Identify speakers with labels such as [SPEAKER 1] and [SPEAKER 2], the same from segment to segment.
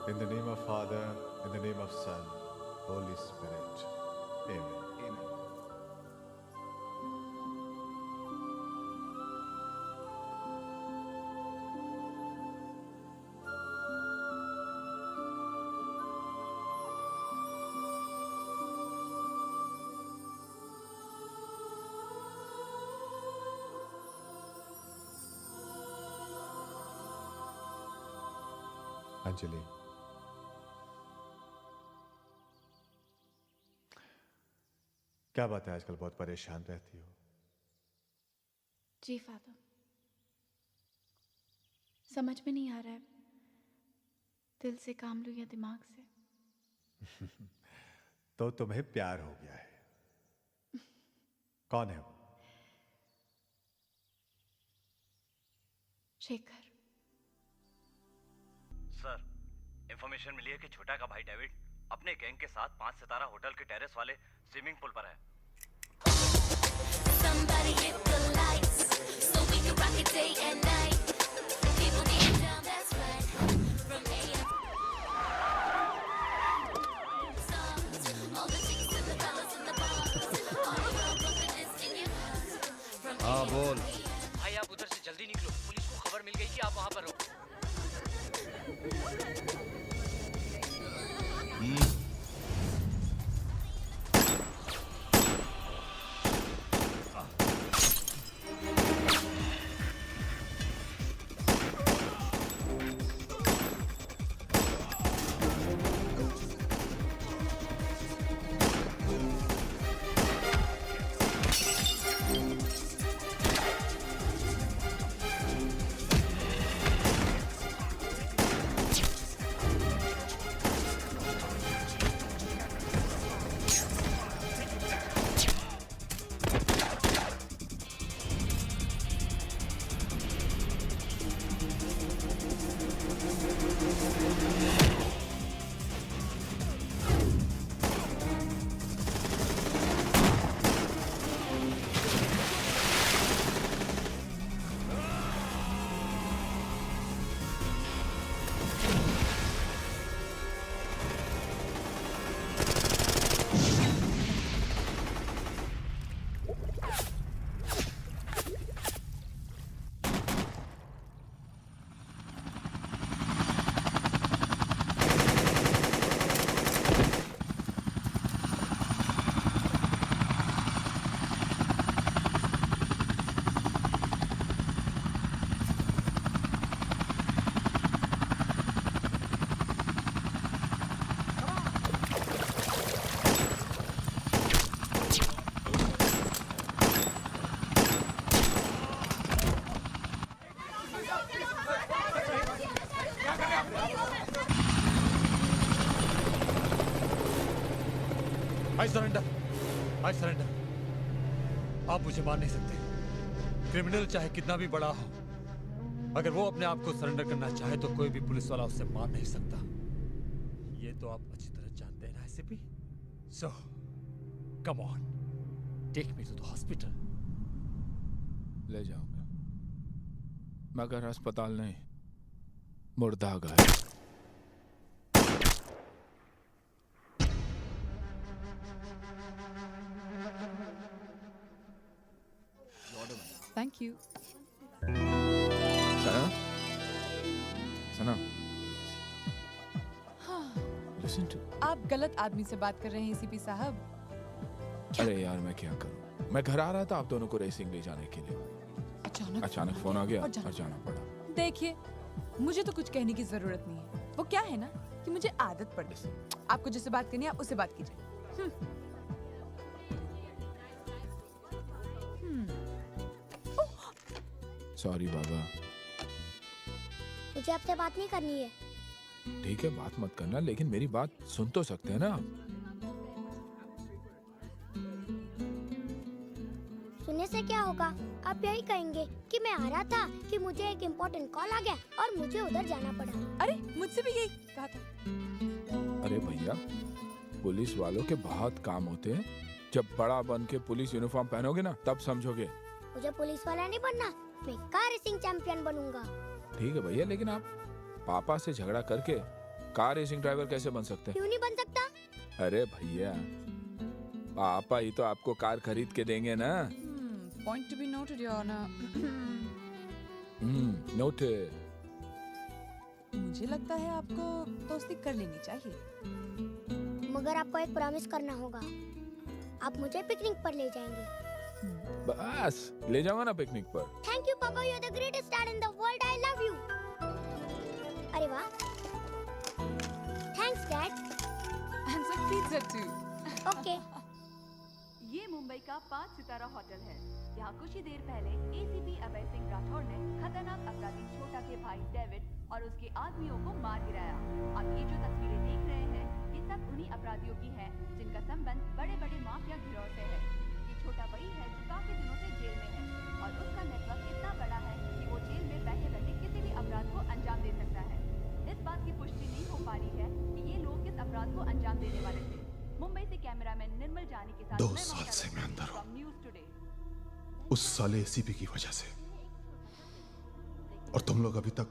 [SPEAKER 1] In the name of Father, in the name of Son, Holy Spirit. Amen. Amen. Anjali, क्या बात है, आजकल बहुत परेशान रहती हो?
[SPEAKER 2] जी फादर, समझ में नहीं आ रहा है दिल से काम लूं या दिमाग से।
[SPEAKER 1] तो तुम्हें प्यार हो गया है। कौन है वो?
[SPEAKER 2] शेखर।
[SPEAKER 3] सर, इंफॉर्मेशन मिली है कि छोटा का भाई डेविड अपने गैंग के साथ 5 सितारा होटल के टेरेस वाले स्विमिंग पूल पर है।
[SPEAKER 4] Somebody hit the lights so we can rock it day and night. People getting down, that's right. From AM stars, all the chicks and the fellas in the bars, all the girl confidence in your heart. From
[SPEAKER 5] हाँ बोल।
[SPEAKER 3] भाई आप उधर से जल्दी निकलो, police को खबर मिल गई कि आप वहाँ पर हो।
[SPEAKER 5] I surrender। आप मुझे मार नहीं सकते। क्रिमिनल चाहे कितना भी बड़ा हो, अगर वो अपने आप को सरेंडर करना चाहे तो कोई भी पुलिस वाला उससे मार नहीं सकता। ये तो आप अच्छी तरह जानते हैं ना ACP. So, come on, take me to the hospital।
[SPEAKER 6] ले जाऊंगा, मगर अस्पताल नहीं, मुर्दाघर।
[SPEAKER 7] Thank you।
[SPEAKER 6] Sana, Sana, listen to।
[SPEAKER 7] आप गलत आदमी से बात कर रहे हैं एसीपी साहब।
[SPEAKER 6] अरे यार मैं क्या करूं? मैं घर आ रहा था आप दोनों को रेसिंग ले जाने के लिए। अचानक फोन आ गया और जाना पड़ा।
[SPEAKER 7] देखिए, मुझे तो कुछ कहने की जरूरत नहीं है। वो क्या है ना कि मुझे आदत पड़ गई। आपको जिससे बात करनी है आप उससे बात कीजिए।
[SPEAKER 6] सॉरी बाबा।
[SPEAKER 8] मुझे आपसे बात नहीं करनी है।
[SPEAKER 6] ठीक है, बात मत करना, लेकिन मेरी बात सुन तो सकते हैं ना आप?
[SPEAKER 8] सुनने से क्या होगा? आप यही कहेंगे कि मैं आ रहा था कि मुझे एक इम्पोर्टेंट कॉल आ गया और मुझे उधर जाना पड़ा।
[SPEAKER 7] अरे मुझसे भी यही कहा था।
[SPEAKER 6] अरे भैया, पुलिस वालों के बहुत काम होते हैं। जब बड़ा बन के पुलिस यूनिफॉर्म पहनोगे ना, तब समझोगे।
[SPEAKER 8] मुझे पुलिस वाला नहीं बनना, मैं कार रेसिंग चैंपियन बनूंगा।
[SPEAKER 6] ठीक है भैया, लेकिन आप पापा से झगड़ा करके कार रेसिंग ड्राइवर कैसे बन सकते
[SPEAKER 8] क्यों नहीं बन सकता?
[SPEAKER 6] हैं? अरे भैया, पापा ही तो आपको कार खरीद के देंगे ना।
[SPEAKER 7] Point to be noted your honour.
[SPEAKER 6] Note.
[SPEAKER 7] मुझे लगता है आपको दोस्ती कर लेनी चाहिए।
[SPEAKER 8] मगर आपको एक प्रॉमिस करना होगा। आप मुझे पिकनिक पर ले जाएंगे।
[SPEAKER 6] बस ले जाऊंगा ना पिकनिक पर।
[SPEAKER 8] थैंक यू पापा, you are the greatest dad in the world, I love you. अरे वाह, thanks dad.
[SPEAKER 7] And some pizza too.
[SPEAKER 8] Okay.
[SPEAKER 9] ये मुंबई का 5 सितारा होटल है। यहाँ कुछ ही देर पहले एसीपी अभय सिंह राठौर ने खतरनाक अपराधी छोटा के भाई डेविड और उसके आदमियों को मार गिराया। अब ये जो तस्वीरें देख रहे हैं, ये सब उन्हीं अपराधियों की है जिनका संबंध बड़े बड़े माफिया गिरोह से है। ये छोटा वही है जो काफी दिनों से जेल में है और उसका नेटवर्क इतना बड़ा है कि वो जेल में बैठे बैठे किसी भी अपराध को अंजाम दे सकता है। इस बात की पुष्टि नहीं हो पा रही है कि ये लोग किस अपराध को अंजाम देने वाले थे। मुंबई से कैमरामैन निर्मल जानी के साथ
[SPEAKER 1] 2 साल से मैं अंदर हूं,
[SPEAKER 9] न्यूज़ टुडे।
[SPEAKER 1] उस साले एसीपी की वजह से, और तुम लोग अभी तक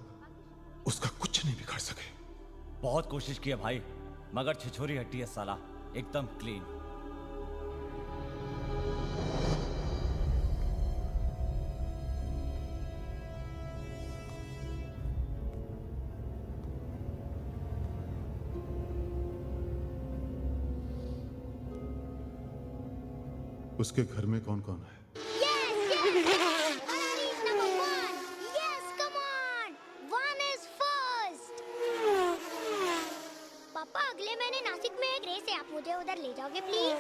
[SPEAKER 1] उसका कुछ नहीं बिगाड़ सके।
[SPEAKER 3] बहुत कोशिश की है भाई, मगर छिछोरी हट्टी है साला, एकदम क्लीन।
[SPEAKER 1] उसके घर में कौन कौन है?
[SPEAKER 8] Yes, yes. Anani is number 1. Yes, come on. 1 is first. पापा, अगले महीने नासिक में एक रेस है, आप मुझे उधर ले जाओगे प्लीज?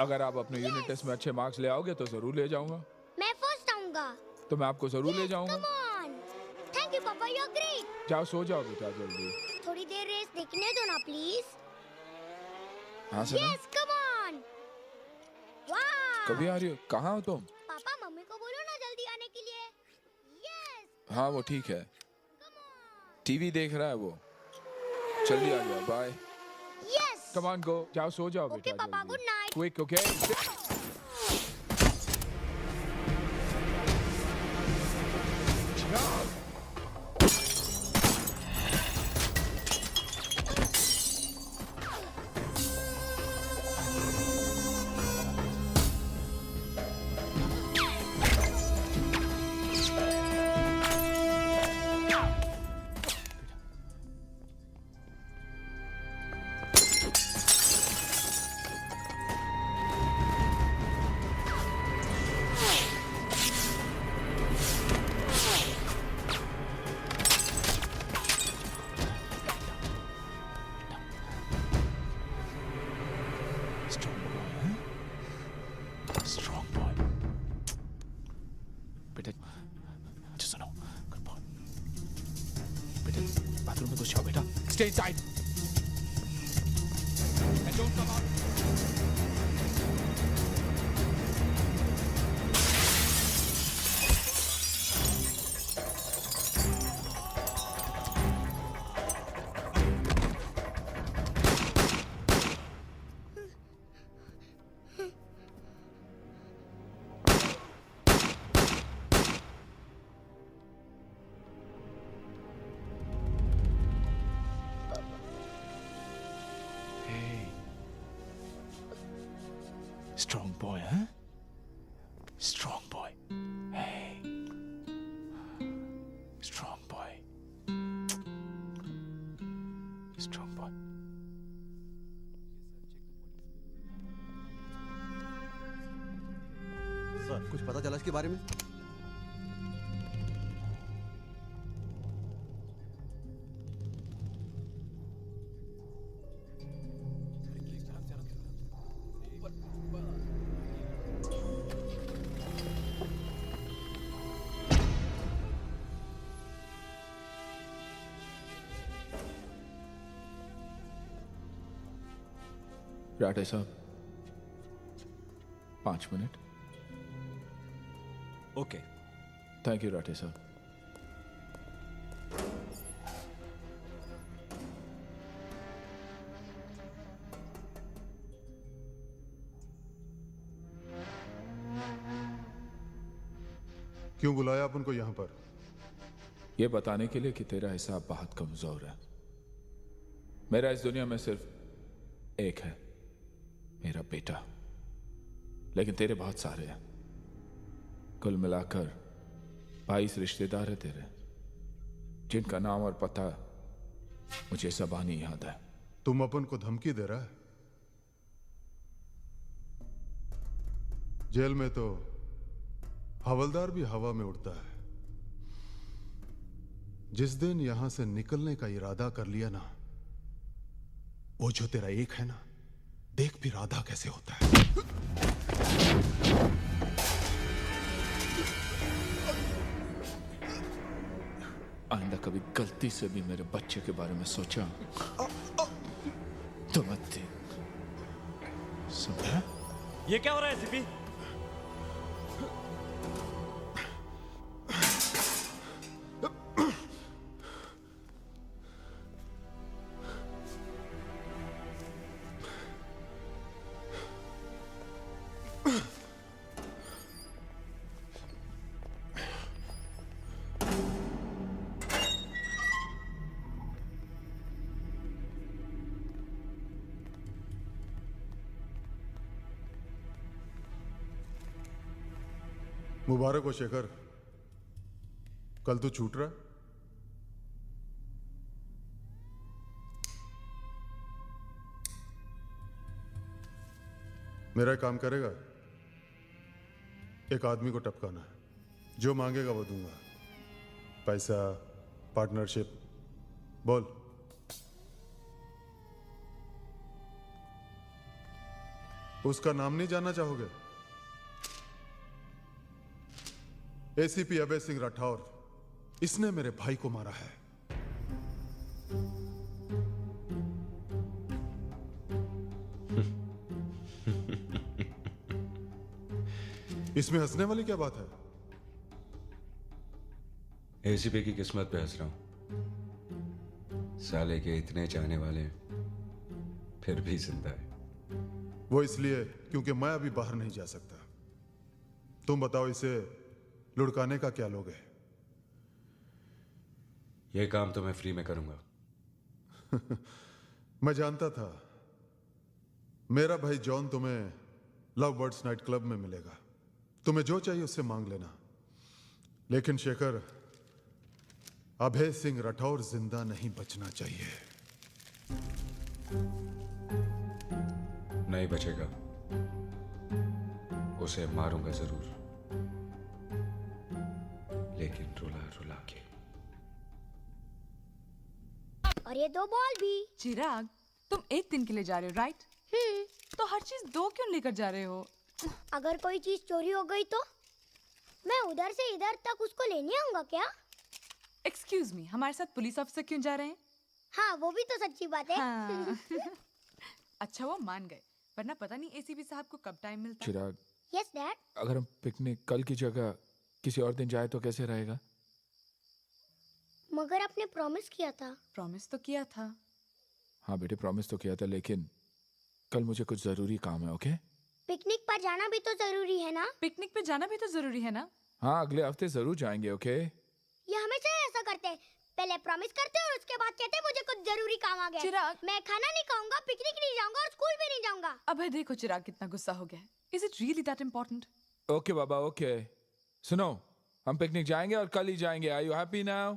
[SPEAKER 6] अगर आप अपने यूनिट टेस्ट में अच्छे मार्क्स ले आओगे तो जरूर ले जाऊंगा।
[SPEAKER 8] मैं फर्स्ट आऊंगा।
[SPEAKER 6] तो मैं आपको जरूर ले जाऊंगा।
[SPEAKER 8] Come on. Thank you पापा, you are great.
[SPEAKER 6] जाओ सो जाओ बेटा जल्दी।
[SPEAKER 8] थोड़ी देर रेस देखने दो ना प्लीज।
[SPEAKER 6] हाँ sir.
[SPEAKER 8] Yes, come on. Wow.
[SPEAKER 6] कभी आ रही हो? कहाँ हो तुम?
[SPEAKER 8] पापा, मम्मी को बोलो ना जल्दी आने के लिए। Yes.
[SPEAKER 6] हाँ वो ठीक है, टीवी देख रहा है वो। जल्दी आ जाओ, bye.
[SPEAKER 8] Yes.
[SPEAKER 6] Come on go, जाओ सो जाओ बेटा।
[SPEAKER 8] Okay पापा, good night.
[SPEAKER 6] Quick, okay. Bathroom में घुस जाओ बेटा। Stay inside. And don't come out. Strong boy, huh? Strong boy. Hey. Strong boy. Strong boy.
[SPEAKER 10] Sir, कुछ पता चला इसके बारे में?
[SPEAKER 6] राठे साहब, 5 minute.
[SPEAKER 3] Okay.
[SPEAKER 6] Thank you Rathe साहब।
[SPEAKER 1] क्यों बुलाया आप उनको यहाँ पर?
[SPEAKER 6] यह बताने के लिए कि तेरा हिसाब बहुत कमजोर है। मेरा इस दुनिया में सिर्फ एक है, मेरा बेटा। लेकिन तेरे बहुत सारे हैं। कुल मिलाकर 22 रिश्तेदार है तेरे, जिनका नाम और पता मुझे ज़बानी याद है।
[SPEAKER 1] तुम अपन को धमकी दे रहा है? जेल में तो हवलदार भी हवा में उड़ता है। जिस दिन यहां से निकलने का इरादा कर लिया ना, वो जो तेरा एक है ना, देख फिर आधा कैसे होता है।
[SPEAKER 6] आइंदा कभी गलती से भी मेरे बच्चे के बारे में सोचा तो मत दे। समझा?
[SPEAKER 3] ये क्या हो रहा है एसीपी?
[SPEAKER 1] मुबारक हो शेखर, कल तू छूट रहा है। मेरा काम करेगा? एक आदमी को टपकाना है, जो मांगेगा वो दूंगा। पैसा, पार्टनरशिप, बोल। उसका नाम नहीं जानना चाहोगे? एसीपी अभय सिंह राठौर, इसने मेरे भाई को मारा है। इसमें हंसने वाली क्या बात है?
[SPEAKER 11] एसीपी की किस्मत पे हंस रहा हूं। साले के इतने चाहने वाले फिर भी जिंदा है।
[SPEAKER 1] वो इसलिए क्योंकि मैं अभी बाहर नहीं जा सकता। तुम बताओ, इसे लुढ़काने का क्या लोगे?
[SPEAKER 11] ये काम तो मैं फ्री में करूंगा।
[SPEAKER 1] मैं जानता था मेरा भाई जॉन तुम्हें लव बर्ड्स नाइट क्लब में मिलेगा। तुम्हें जो चाहिए उससे मांग लेना। लेकिन शेखर, अभय सिंह राठौर जिंदा नहीं बचना चाहिए।
[SPEAKER 11] नहीं बचेगा, उसे मारूंगा जरूर, लेकिन रुला रुला के।
[SPEAKER 8] और ये 2 बॉल भी।
[SPEAKER 7] चिराग, तुम एक दिन के लिए जा रहे हो, राइट? तो हर चीज 2 क्यों लेकर जा रहे हो?
[SPEAKER 8] अगर कोई चीज चोरी हो गई तो मैं उधर से इधर तक उसको लेने आऊंगा क्या?
[SPEAKER 7] एक्सक्यूज मी, हमारे साथ पुलिस ऑफिसर क्यों जा रहे हैं?
[SPEAKER 8] हाँ, वो भी तो सच्ची बात है।
[SPEAKER 7] हाँ। अच्छा, वो मान गए, वरना पता नहीं एसीपी साहब को कब टाइम मिलता।
[SPEAKER 6] चिराग,
[SPEAKER 8] यस डैड।
[SPEAKER 6] अगर हम पिकनिक कल की जगह किसी और दिन जाए तो कैसे रहेगा?
[SPEAKER 8] मगर आपने प्रॉमिस किया था।
[SPEAKER 7] प्रॉमिस तो किया था।
[SPEAKER 6] हाँ बेटे, प्रॉमिस तो किया था, लेकिन कल मुझे कुछ जरूरी काम है। ओके?
[SPEAKER 8] पिकनिक पर जाना भी तो जरूरी है ना?
[SPEAKER 7] पिकनिक पे जाना भी तो जरूरी है ना?
[SPEAKER 6] हाँ, अगले हफ्ते जरूर जाएंगे। ओके?
[SPEAKER 8] ये हमेशा ऐसा करते हैं, पहले प्रॉमिस करते और उसके बाद कहते मुझे कुछ जरूरी काम आ गया।
[SPEAKER 7] चिराग,
[SPEAKER 8] मैं खाना नहीं खाऊंगा, पिकनिक नहीं जाऊंगा और स्कूल भी नहीं जाऊंगा।
[SPEAKER 7] अबे देखो चिराग कितना गुस्सा हो गया है। Is it really that important?
[SPEAKER 6] Okay बाबा, ओके। सुनो, हम पिकनिक जाएंगे और कल ही जाएंगे। Are you happy now?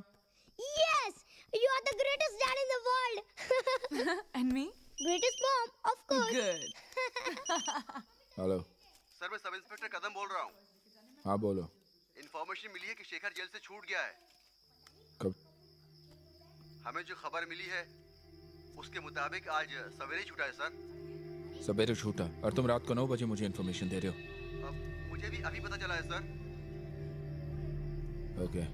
[SPEAKER 8] Yes, you are the greatest dad in the world.
[SPEAKER 7] And me?
[SPEAKER 8] Greatest mom, of course.
[SPEAKER 7] Good.
[SPEAKER 6] Hello
[SPEAKER 10] sir, मैं सब इंस्पेक्टर कदम बोल रहा हूँ।
[SPEAKER 6] हाँ बोलो।
[SPEAKER 10] इन्फॉर्मेशन मिली है कि शेखर जेल से छूट गया है।
[SPEAKER 6] कब?
[SPEAKER 10] हमें जो खबर मिली है उसके मुताबिक आज सवेरे छूटा है सर।
[SPEAKER 6] सवेरे छूटा? और तुम रात को 9 बजे मुझे इन्फॉर्मेशन दे रहे हो?
[SPEAKER 10] मुझे भी अभी पता चला है सर।
[SPEAKER 6] ओके।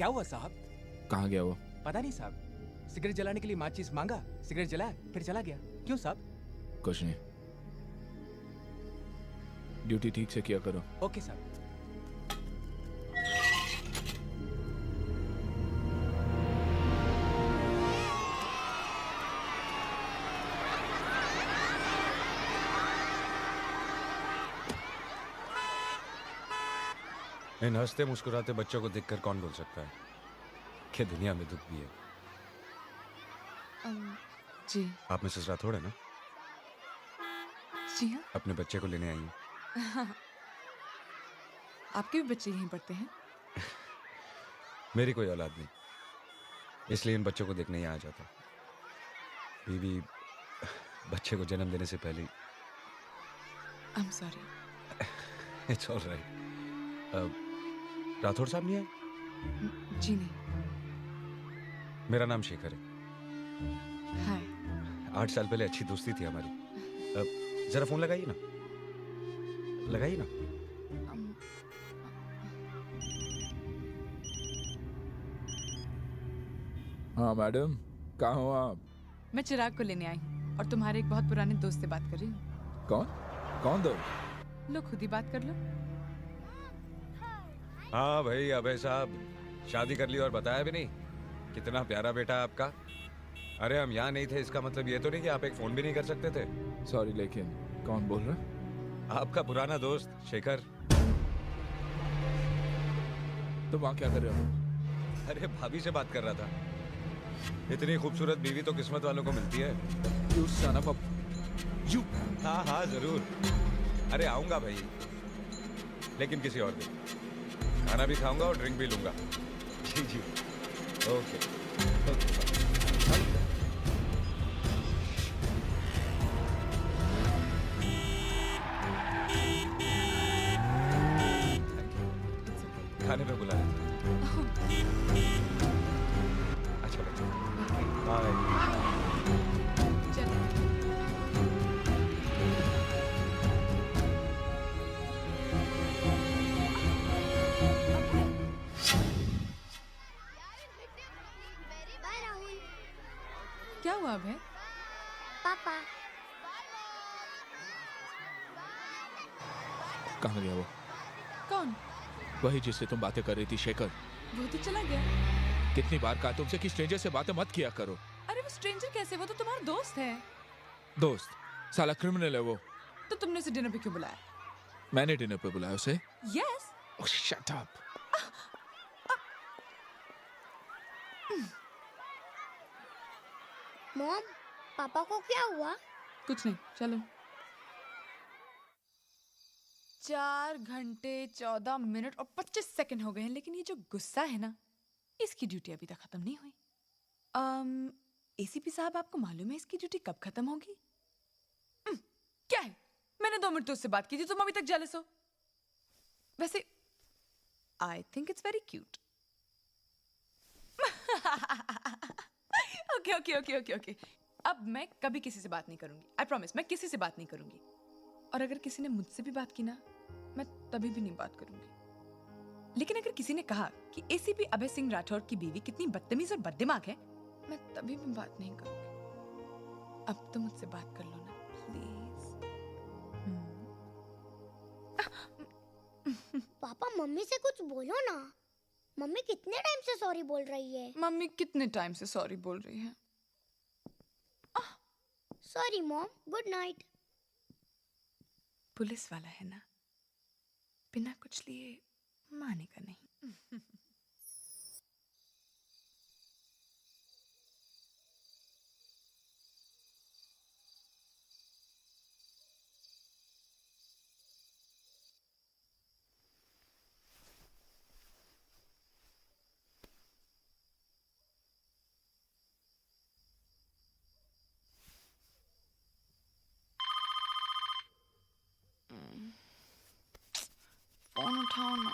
[SPEAKER 12] क्या हुआ साहब?
[SPEAKER 6] कहाँ गया वो?
[SPEAKER 12] पता नहीं साहब, सिगरेट जलाने के लिए माचिस मांगा, सिगरेट जलाया, फिर चला गया। क्यों साहब?
[SPEAKER 6] कुछ नहीं, ड्यूटी ठीक से किया करो।
[SPEAKER 12] ओके साहब।
[SPEAKER 11] इन हंसते मुस्कुराते बच्चों को देखकर कौन बोल सकता है कि दुनिया में दुख भी है।
[SPEAKER 7] जी
[SPEAKER 11] आप मिसेस राठौड़ है ना?
[SPEAKER 7] जी हाँ।
[SPEAKER 11] अपने बच्चे को लेने आई हैं।
[SPEAKER 7] आपके भी बच्चे यहीं पढ़ते हैं?
[SPEAKER 11] मेरी कोई औलाद नहीं, इसलिए इन बच्चों को देखने यहाँ आ जाता। बीवी बच्चे को जन्म देने से पहले ही।
[SPEAKER 7] I'm sorry।
[SPEAKER 11] It's all right. Rathore साहब नहीं आए?
[SPEAKER 7] जी नहीं।
[SPEAKER 11] मेरा नाम शेखर है।
[SPEAKER 7] हाय।
[SPEAKER 11] 8 साल पहले अच्छी दोस्ती थी हमारी। जरा फोन लगाइए ना, लगाइए ना।
[SPEAKER 6] हाँ मैडम, कहाँ हो आप?
[SPEAKER 7] मैं चिराग को लेने आई हूँ और तुम्हारे एक बहुत पुराने दोस्त से बात कर रही हूँ।
[SPEAKER 6] कौन? कौन दो?
[SPEAKER 7] लो खुद ही बात कर लो।
[SPEAKER 11] हाँ भाई अभय साहब, शादी कर ली और बताया भी नहीं। कितना प्यारा बेटा है आपका। अरे हम यहाँ नहीं थे, इसका मतलब ये तो नहीं कि आप एक फोन भी नहीं कर सकते थे।
[SPEAKER 6] सॉरी, लेकिन कौन बोल रहा?
[SPEAKER 11] आपका पुराना दोस्त शेखर।
[SPEAKER 6] तुम वहाँ क्या कर रहे हो?
[SPEAKER 11] अरे भाभी से बात कर रहा था। इतनी खूबसूरत बीवी तो किस्मत वालों को मिलती है।
[SPEAKER 6] You son of a... You...
[SPEAKER 11] हाँ हाँ जरूर। अरे आऊंगा भाई, लेकिन किसी और दिन। खाना भी खाऊंगा और ड्रिंक भी लूंगा। जी जी, ओके खाने पे बुला रहे थे। अच्छा बच्चा, बाय।
[SPEAKER 7] क्या हुआ अब है?
[SPEAKER 8] पापा।
[SPEAKER 6] कहाँ गया वो?
[SPEAKER 7] कौन?
[SPEAKER 6] वही जिससे तुम बातें कर रही थी, शेखर।
[SPEAKER 7] वो तो चला गया।
[SPEAKER 6] कितनी बार कहा तुमसे कि स्ट्रेंजर से बातें मत किया करो।
[SPEAKER 7] अरे वो स्ट्रेंजर कैसे? वो तो तुम्हारा दोस्त है।
[SPEAKER 6] दोस्त? साला क्रिमिनल है वो।
[SPEAKER 7] तो तुमने उसे डिनर पे क्यों बुलाया?
[SPEAKER 6] मैंने डिनर पे बुलाया उसे।
[SPEAKER 7] Yes.
[SPEAKER 6] Oh, shut up.
[SPEAKER 8] Mom, पापा को क्या हुआ?
[SPEAKER 7] कुछ नहीं, चलो। 4 घंटे 14 मिनट और 25 सेकंड हो गए हैं, लेकिन ये जो गुस्सा है ना, इसकी ड्यूटी अभी तक खत्म नहीं हुई। एसीपी साहब, आपको मालूम है इसकी ड्यूटी कब खत्म होगी? क्या है? मैंने 2 मिनट तो उससे बात की थी, तुम अभी तक जेलस हो। वैसे I think it's very cute. Okay okay okay okay okay. अब मैं कभी किसी से बात नहीं करूंगी। आई प्रॉमिस, मैं किसी से बात नहीं करूंगी। और अगर किसी ने मुझसे भी बात की ना, मैं तभी भी नहीं बात करूंगी। लेकिन अगर किसी ने कहा कि एसीपी अभय सिंह राठौर की बीवी कितनी बदतमीज और बददिमाग है, मैं तभी भी बात नहीं करूंगी। अब तो मुझसे बात कर लो ना प्लीज।
[SPEAKER 8] पापा मम्मी से कुछ बोलो ना। मम्मी कितने टाइम से सॉरी बोल रही है?
[SPEAKER 7] मम्मी कितने टाइम से सॉरी बोल रही है?
[SPEAKER 8] Sorry mom, good night.
[SPEAKER 7] Police वाला है ना, बिना कुछ लिए मानेगा नहीं। फोन उठाओ ना।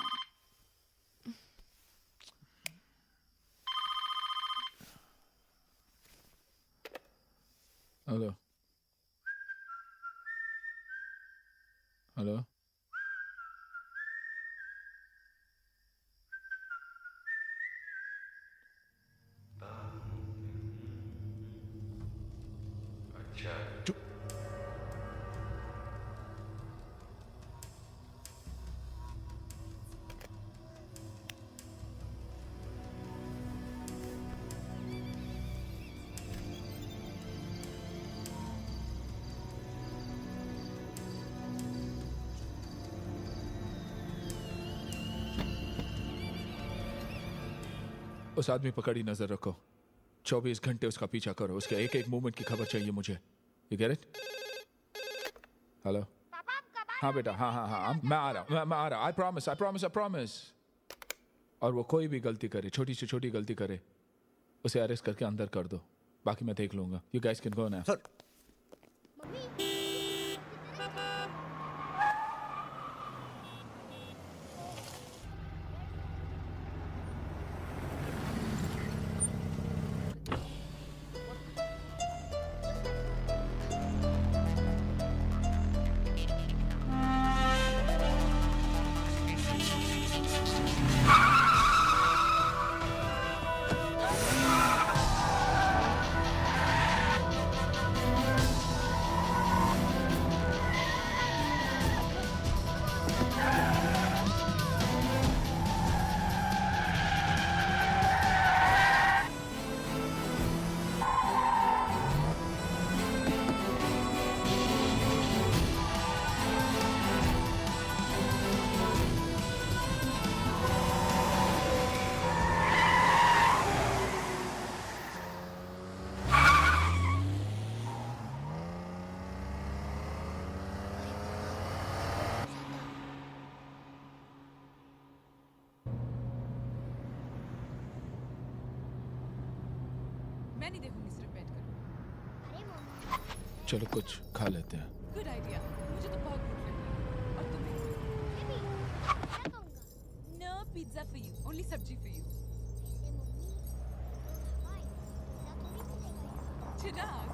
[SPEAKER 6] Hello hello. उस आदमी पर कड़ी नजर रखो। 24 घंटे उसका पीछा करो। उसके एक एक मूवमेंट की खबर चाहिए मुझे। You get it? हेलो? हाँ बेटा, हाँ हाँ हाँ, मैं आ रहा। I promise. और वो कोई भी गलती करे, छोटी से छोटी गलती करे, उसे अरेस्ट करके अंदर कर दो। बाकी मैं देख लूंगा। You guys can go now.
[SPEAKER 8] Sir,
[SPEAKER 7] मैं नहीं देखूंगी, सिर्फ बैठ कर।
[SPEAKER 8] अरे मम्मी,
[SPEAKER 6] चलो कुछ खा लेते हैं।
[SPEAKER 7] गुड आइडिया, मुझे तो बहुत भूख लगी है। और तुम्हें?
[SPEAKER 8] मैं खाऊंगा।
[SPEAKER 7] No pizza for you, only सब्जी फॉर यू।
[SPEAKER 8] ऐसे मम्मी, तो हवाई पिज्जा थोड़ी मिलेगा।
[SPEAKER 7] चिराग,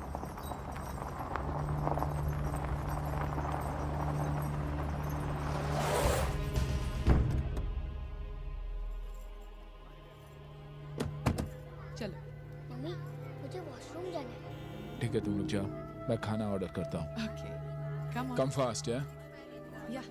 [SPEAKER 7] चलो।
[SPEAKER 8] मम्मी, मुझे वॉशरूम जाना है।
[SPEAKER 6] ठीक है, तुम लोग जाओ, मैं खाना ऑर्डर करता हूँ।
[SPEAKER 7] Okay, come on.
[SPEAKER 6] Come fast या?
[SPEAKER 7] या।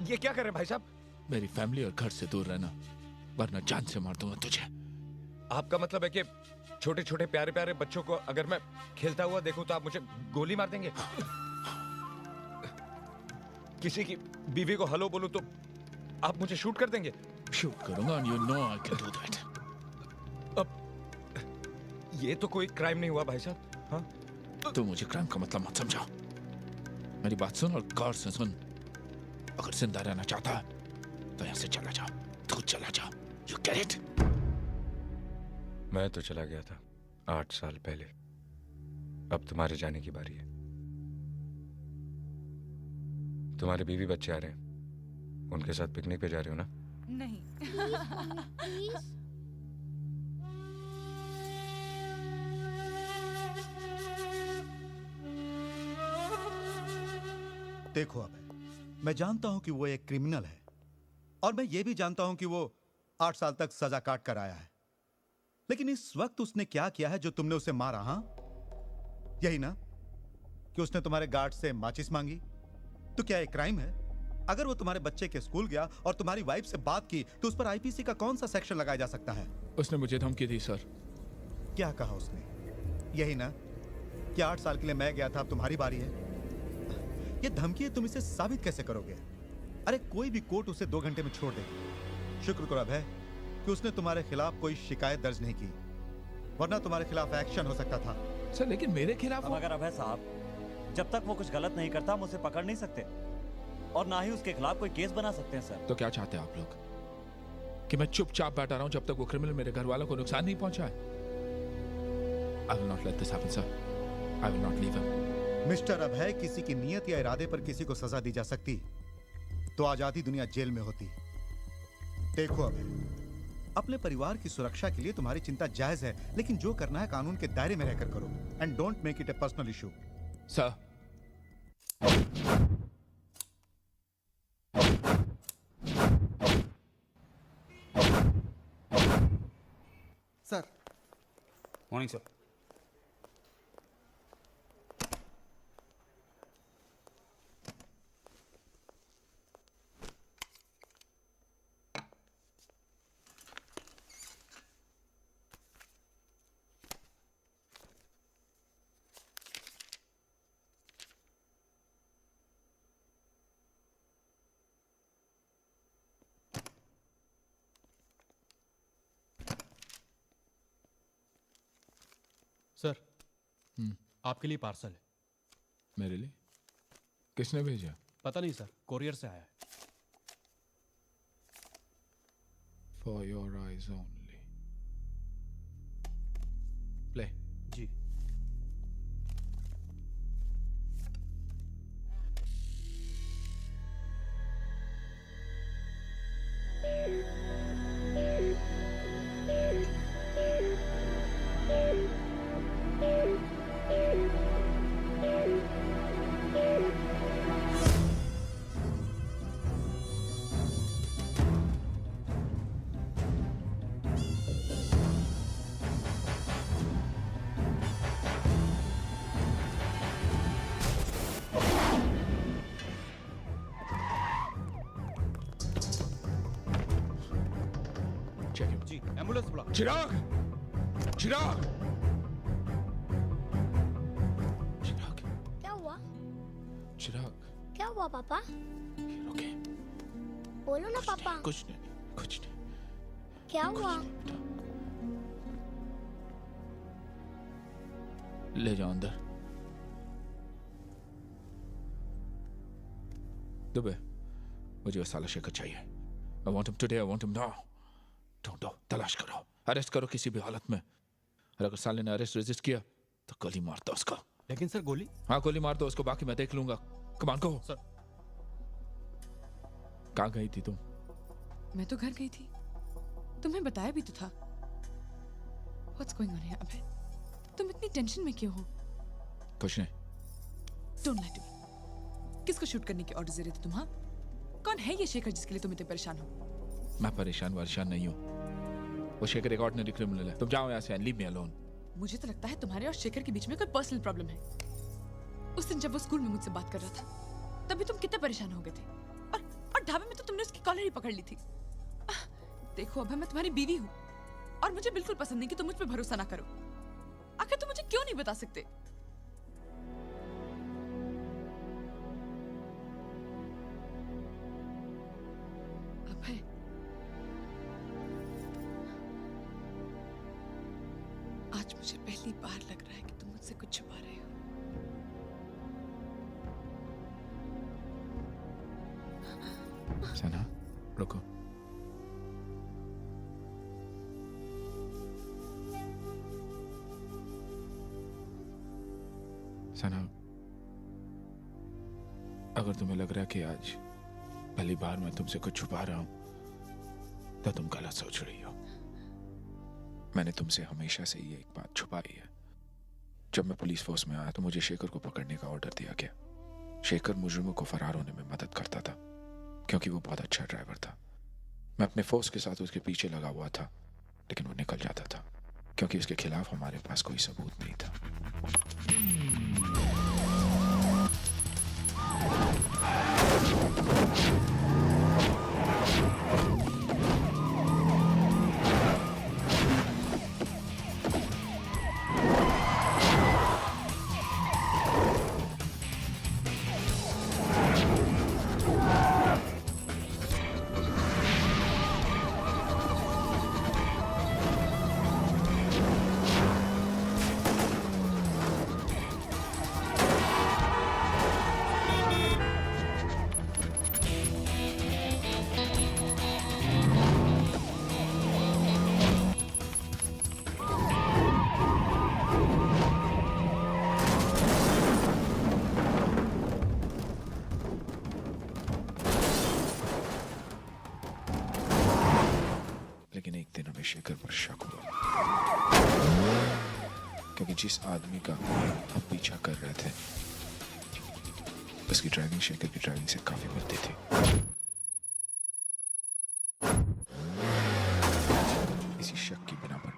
[SPEAKER 11] ये क्या कर रहे हैं भाई साहब?
[SPEAKER 6] मेरी फैमिली और घर से दूर रहना, वरना जान से मार दूंगा तुझे।
[SPEAKER 11] आपका मतलब है कि छोटे छोटे प्यारे प्यारे बच्चों को अगर मैं खेलता हुआ देखूं तो आप मुझे गोली मार देंगे? किसी की बीवी को हेलो बोलूं तो आप मुझे शूट कर देंगे?
[SPEAKER 6] शूट करूंगा, and you know I can do that.
[SPEAKER 11] अब ये तो कोई क्राइम नहीं हुआ भाई साहब। हाँ,
[SPEAKER 6] तू मुझे क्राइम का मतलब मत समझा। मेरी बात सुन और गौर से सुन। अगर जिंदा रहना चाहता है तो यहाँ से चला जाओ। तू चला जाओ। You get it?
[SPEAKER 11] मैं तो चला गया था 8 साल पहले। अब तुम्हारे जाने की बारी है। तुम्हारे बीवी बच्चे आ रहे हैं, उनके साथ पिकनिक पे जा रहे हो ना?
[SPEAKER 7] नहीं।
[SPEAKER 8] प्लीज।
[SPEAKER 13] देखो अबे, मैं जानता हूं कि वो एक क्रिमिनल है और मैं ये भी जानता हूं कि वो 8 साल तक सजा काट कर आया है। लेकिन इस वक्त उसने क्या किया है जो तुमने उसे मारा? हाँ, यही ना कि उसने तुम्हारे गार्ड से माचिस मांगी? तो क्या एक क्राइम है? अगर वो तुम्हारे बच्चे के स्कूल गया और तुम्हारी वाइफ से बात की तो उस पर आईपीसी का कौन सा सेक्शन लगाया जा सकता है?
[SPEAKER 6] उसने मुझे धमकी दी सर।
[SPEAKER 13] क्या कहा उसने? यही ना कि 8 साल के लिए मैं गया था, अब तुम्हारी बारी है। ये धमकी है, तुम इसे साबित कैसे करोगे? अरे कोई भी कोर्ट उसे 2 घंटे में छोड़ देगी। शुक्र करो अभय कि उसने तुम्हारे खिलाफ कोई शिकायत दर्ज नहीं की, वरना तुम्हारे खिलाफ एक्शन हो सकता था।
[SPEAKER 6] सर लेकिन मेरे खिलाफ
[SPEAKER 14] मगर अभय साहब, जब तक वो कुछ गलत नहीं करता हम उसे पकड़ नहीं सकते और ना ही उसके खिलाफ कोई केस बना सकते हैं सर।
[SPEAKER 6] तो क्या चाहते हैं आप लोग? कि मैं चुपचाप बैठा रहा हूं जब तक वो क्रिमिनल मेरे घर वालों को नुकसान नहीं पहुंचाए? I will not let this happen, sir. I will not leave him.
[SPEAKER 13] Mister Abhay, किसी की नीयत या इरादे पर किसी को सजा दी जा सकती तो आज आधी दुनिया जेल में होती। देखो अभय, अपने परिवार की सुरक्षा के लिए तुम्हारी चिंता जायज है, लेकिन जो करना है कानून के दायरे में रहकर करो and don't make it A personal issue.
[SPEAKER 6] Sir,
[SPEAKER 12] sir. Morning sir.
[SPEAKER 15] Sir, आपके लिए पार्सल है।
[SPEAKER 6] मेरे लिए? किसने भेजा?
[SPEAKER 15] पता नहीं सर, कोरियर से आया है।
[SPEAKER 6] For your eyes only. Play.
[SPEAKER 15] जी। जी, एम्बुलेंस बुला।
[SPEAKER 6] चिराग! चिराग! चिराग!
[SPEAKER 8] क्या हुआ?
[SPEAKER 6] चिराग!
[SPEAKER 8] क्या हुआ पापा?
[SPEAKER 6] ओके।
[SPEAKER 8] बोलो ना पापा।
[SPEAKER 6] कुछ नहीं, कुछ नहीं।
[SPEAKER 8] क्या हुआ?
[SPEAKER 6] ले जाओ अंदर। दुबे, मुझे वो साला शेखर चाहिए। I want him today, I want him now. ढूंढो, तलाश करो, अरेस्ट करो किसी भी हालत में। और अगर साले ने अरेस्ट रजिस्ट किया तो गोली मार दो उसको।
[SPEAKER 15] लेकिन सर गोली?
[SPEAKER 6] हाँ, गोली मार दो उसको, बाकी मैं देख लूंगा। कमान को
[SPEAKER 15] सर।
[SPEAKER 6] कहाँ गई थी तुम?
[SPEAKER 7] मैं तो घर गई थी, तुम्हें बताया भी तो था। What's going on here अभय? तुम इतनी टेंशन में क्यों हो?
[SPEAKER 6] कुछ नहीं।
[SPEAKER 7] Don't lie to me. किसको शूट करने के ऑर्डर दे रहे थे तुम? हाँ, कौन है ये शेखर जिसके लिए तुम इतने परेशान हो?
[SPEAKER 6] मैं परेशान नहीं हूँ। वो शेखर एक ऑर्डिनरी क्रिमिनल है। तुम जाओ यहाँ से, लीव मी अलोन।
[SPEAKER 7] मुझे तो लगता है तुम्हारे और शेखर के बीच में कोई पर्सनल प्रॉब्लम है। उस दिन जब वो स्कूल में मुझसे बात कर रहा था, तभी तुम कितने परेशान हो गए थे। और ढाबे में तो तुमने उसकी कॉलर ही पकड़ ली थी। देखो अभय, मैं तुम्हारी बीवी हूँ और मुझे बिल्कुल पसंद नहीं कि तुम मुझ पे भरोसा ना करो। आखिर तुम मुझे क्यों नहीं बता सकते? अभय, आज मुझे पहली बार लग रहा है कि तुम मुझसे कुछ छुपा रहे हो।
[SPEAKER 6] सना, रुको। सना, अगर तुम्हें लग रहा है कि आज पहली बार मैं तुमसे कुछ छुपा रहा हूं तो तुम गलत सोच रही हो। मैंने तुमसे हमेशा से ये एक बात छुपाई है। जब मैं पुलिस फोर्स में आया तो मुझे शेखर को पकड़ने का ऑर्डर दिया गया। शेखर मुजरिमों को फरार होने में मदद करता था क्योंकि वो बहुत अच्छा ड्राइवर था। मैं अपने फोर्स के साथ उसके पीछे लगा हुआ था, लेकिन वो निकल जाता था क्योंकि उसके खिलाफ हमारे पास कोई सबूत नहीं था। शेखर पर शक हुआ, क्योंकि जिस आदमी का हम पीछा कर रहे थे उसकी ड्राइविंग शेखर की ड्राइविंग से काफी मिलती थी। इसी शक की बिना पर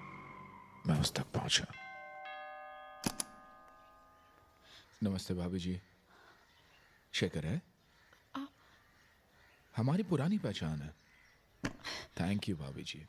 [SPEAKER 6] मैं उस तक पहुंचा। नमस्ते भाभी जी। शेखर है? हमारी पुरानी पहचान है। थैंक यू भाभी जी।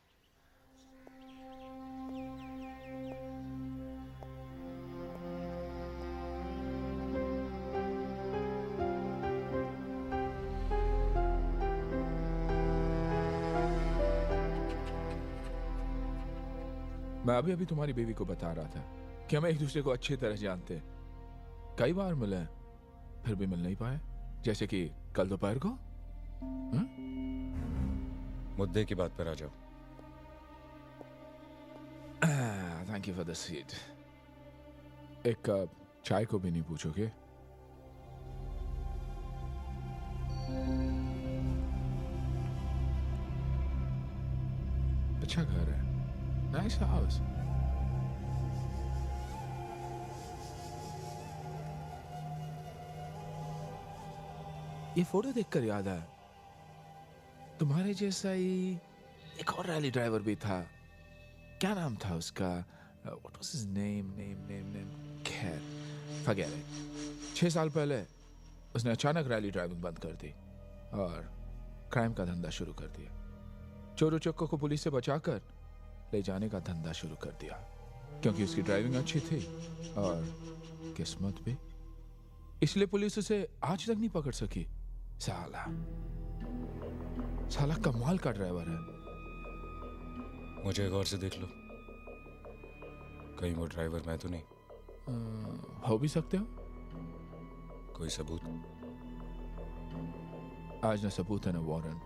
[SPEAKER 6] मैं अभी तुम्हारी बीवी को बता रहा था कि हम एक दूसरे को अच्छी तरह जानते हैं। कई बार मिले फिर भी मिल नहीं पाए, जैसे कि कल दोपहर को।
[SPEAKER 11] मुद्दे की बात पर आ जाओ।
[SPEAKER 6] Thank you for the seat. एक कप चाय को भी नहीं पूछोगे? अच्छा घर है, नाइस हाउस। ये फोटो देखकर याद आया, तुम्हारे जैसा ही एक और रैली ड्राइवर भी था। क्या नाम था उसका? What was his name? खैर, forget it। 6 साल पहले उसने अचानक रैली ड्राइविंग बंद कर दी और क्राइम का धंधा शुरू कर दिया। चोरों चक्कों को पुलिस से बचाकर ले जाने का धंधा शुरू कर दिया, क्योंकि उसकी ड्राइविंग अच्छी थी और किस्मत भी। इसलिए पुलिस उसे आज तक नहीं पकड़ सकी। साला कमाल का ड्राइवर है।
[SPEAKER 11] मुझे गौर से देख लो, कहीं वो ड्राइवर मैं तो नहीं?
[SPEAKER 6] हो भी सकते हो।
[SPEAKER 11] कोई सबूत?
[SPEAKER 6] आज ना सबूत है ना वारंट,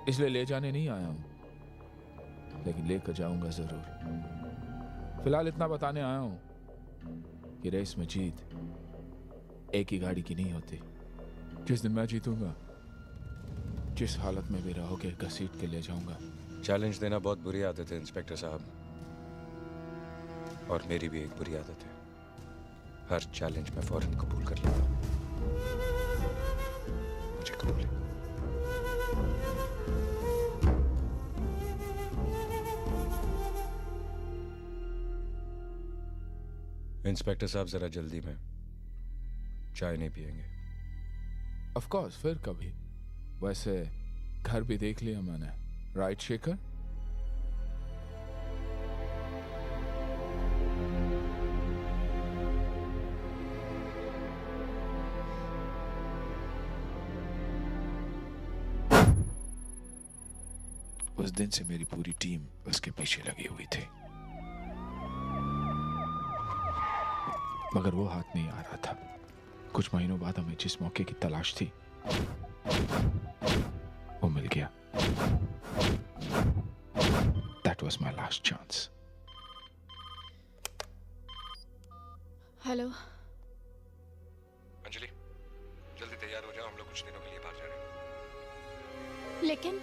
[SPEAKER 6] इसलिए ले जाने नहीं आया हूं, लेकिन लेकर जाऊंगा जरूर। फिलहाल इतना बताने आया हूं कि रेस में जीत एक ही गाड़ी की नहीं होती। जिस दिन मैं जीतूंगा, जिस हालत में भी रहोगे घसीट के ले जाऊंगा।
[SPEAKER 11] चैलेंज देना बहुत बुरी आदत है इंस्पेक्टर साहब, और मेरी भी एक बुरी आदत है। हर चैलेंज में फौरन कबूल कर लेता हूं। मुझे कबूल है। इंस्पेक्टर साहब जरा जल्दी में, चाय नहीं पियेंगे?
[SPEAKER 6] ऑफ कोर्स, फिर कभी। वैसे घर भी देख लिया मैंने, राइट शेखर? उस दिन से मेरी पूरी टीम उसके पीछे लगी हुई थी, मगर वो हाथ नहीं आ रहा था। कुछ महीनों बाद हमें जिस मौके की तलाश थी वो मिल गया। That was my last chance.
[SPEAKER 2] Hello
[SPEAKER 11] Anjali, जल्दी तैयार हो जाओ, हम लोग कुछ दिनों के लिए बाहर जा रहे हैं।
[SPEAKER 2] लेकिन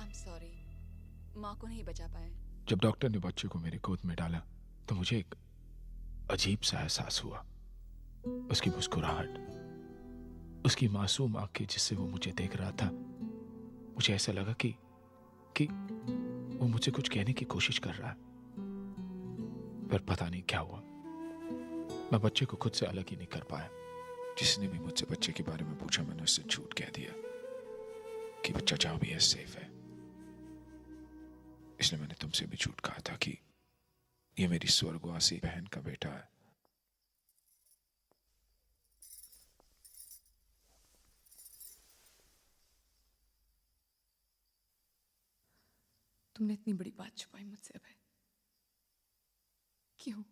[SPEAKER 7] आई एम सॉरी, माँ को नहीं बचा पाए।
[SPEAKER 6] जब डॉक्टर ने बच्चे को मेरी गोद में डाला तो मुझे एक अजीब सा एहसास हुआ। उसकी मुस्कुराहट, उसकी मासूम आंखें जिससे वो मुझे देख रहा था, मुझे ऐसा लगा कि वो मुझे कुछ कहने की कोशिश कर रहा है। पर पता नहीं क्या हुआ, मैं बच्चे को खुद से अलग ही नहीं कर पाया। जिसने भी मुझसे बच्चे के बारे में पूछा, मैंने उससे झूठ कह दिया कि बच्चा जहां भी है सेफ है। इसलिए मैंने तुमसे भी झूठ कहा था कि ये मेरी स्वर्गवासी बहन का बेटा है।
[SPEAKER 7] तुमने इतनी बड़ी बात छुपाई मुझसे अभय, क्यों?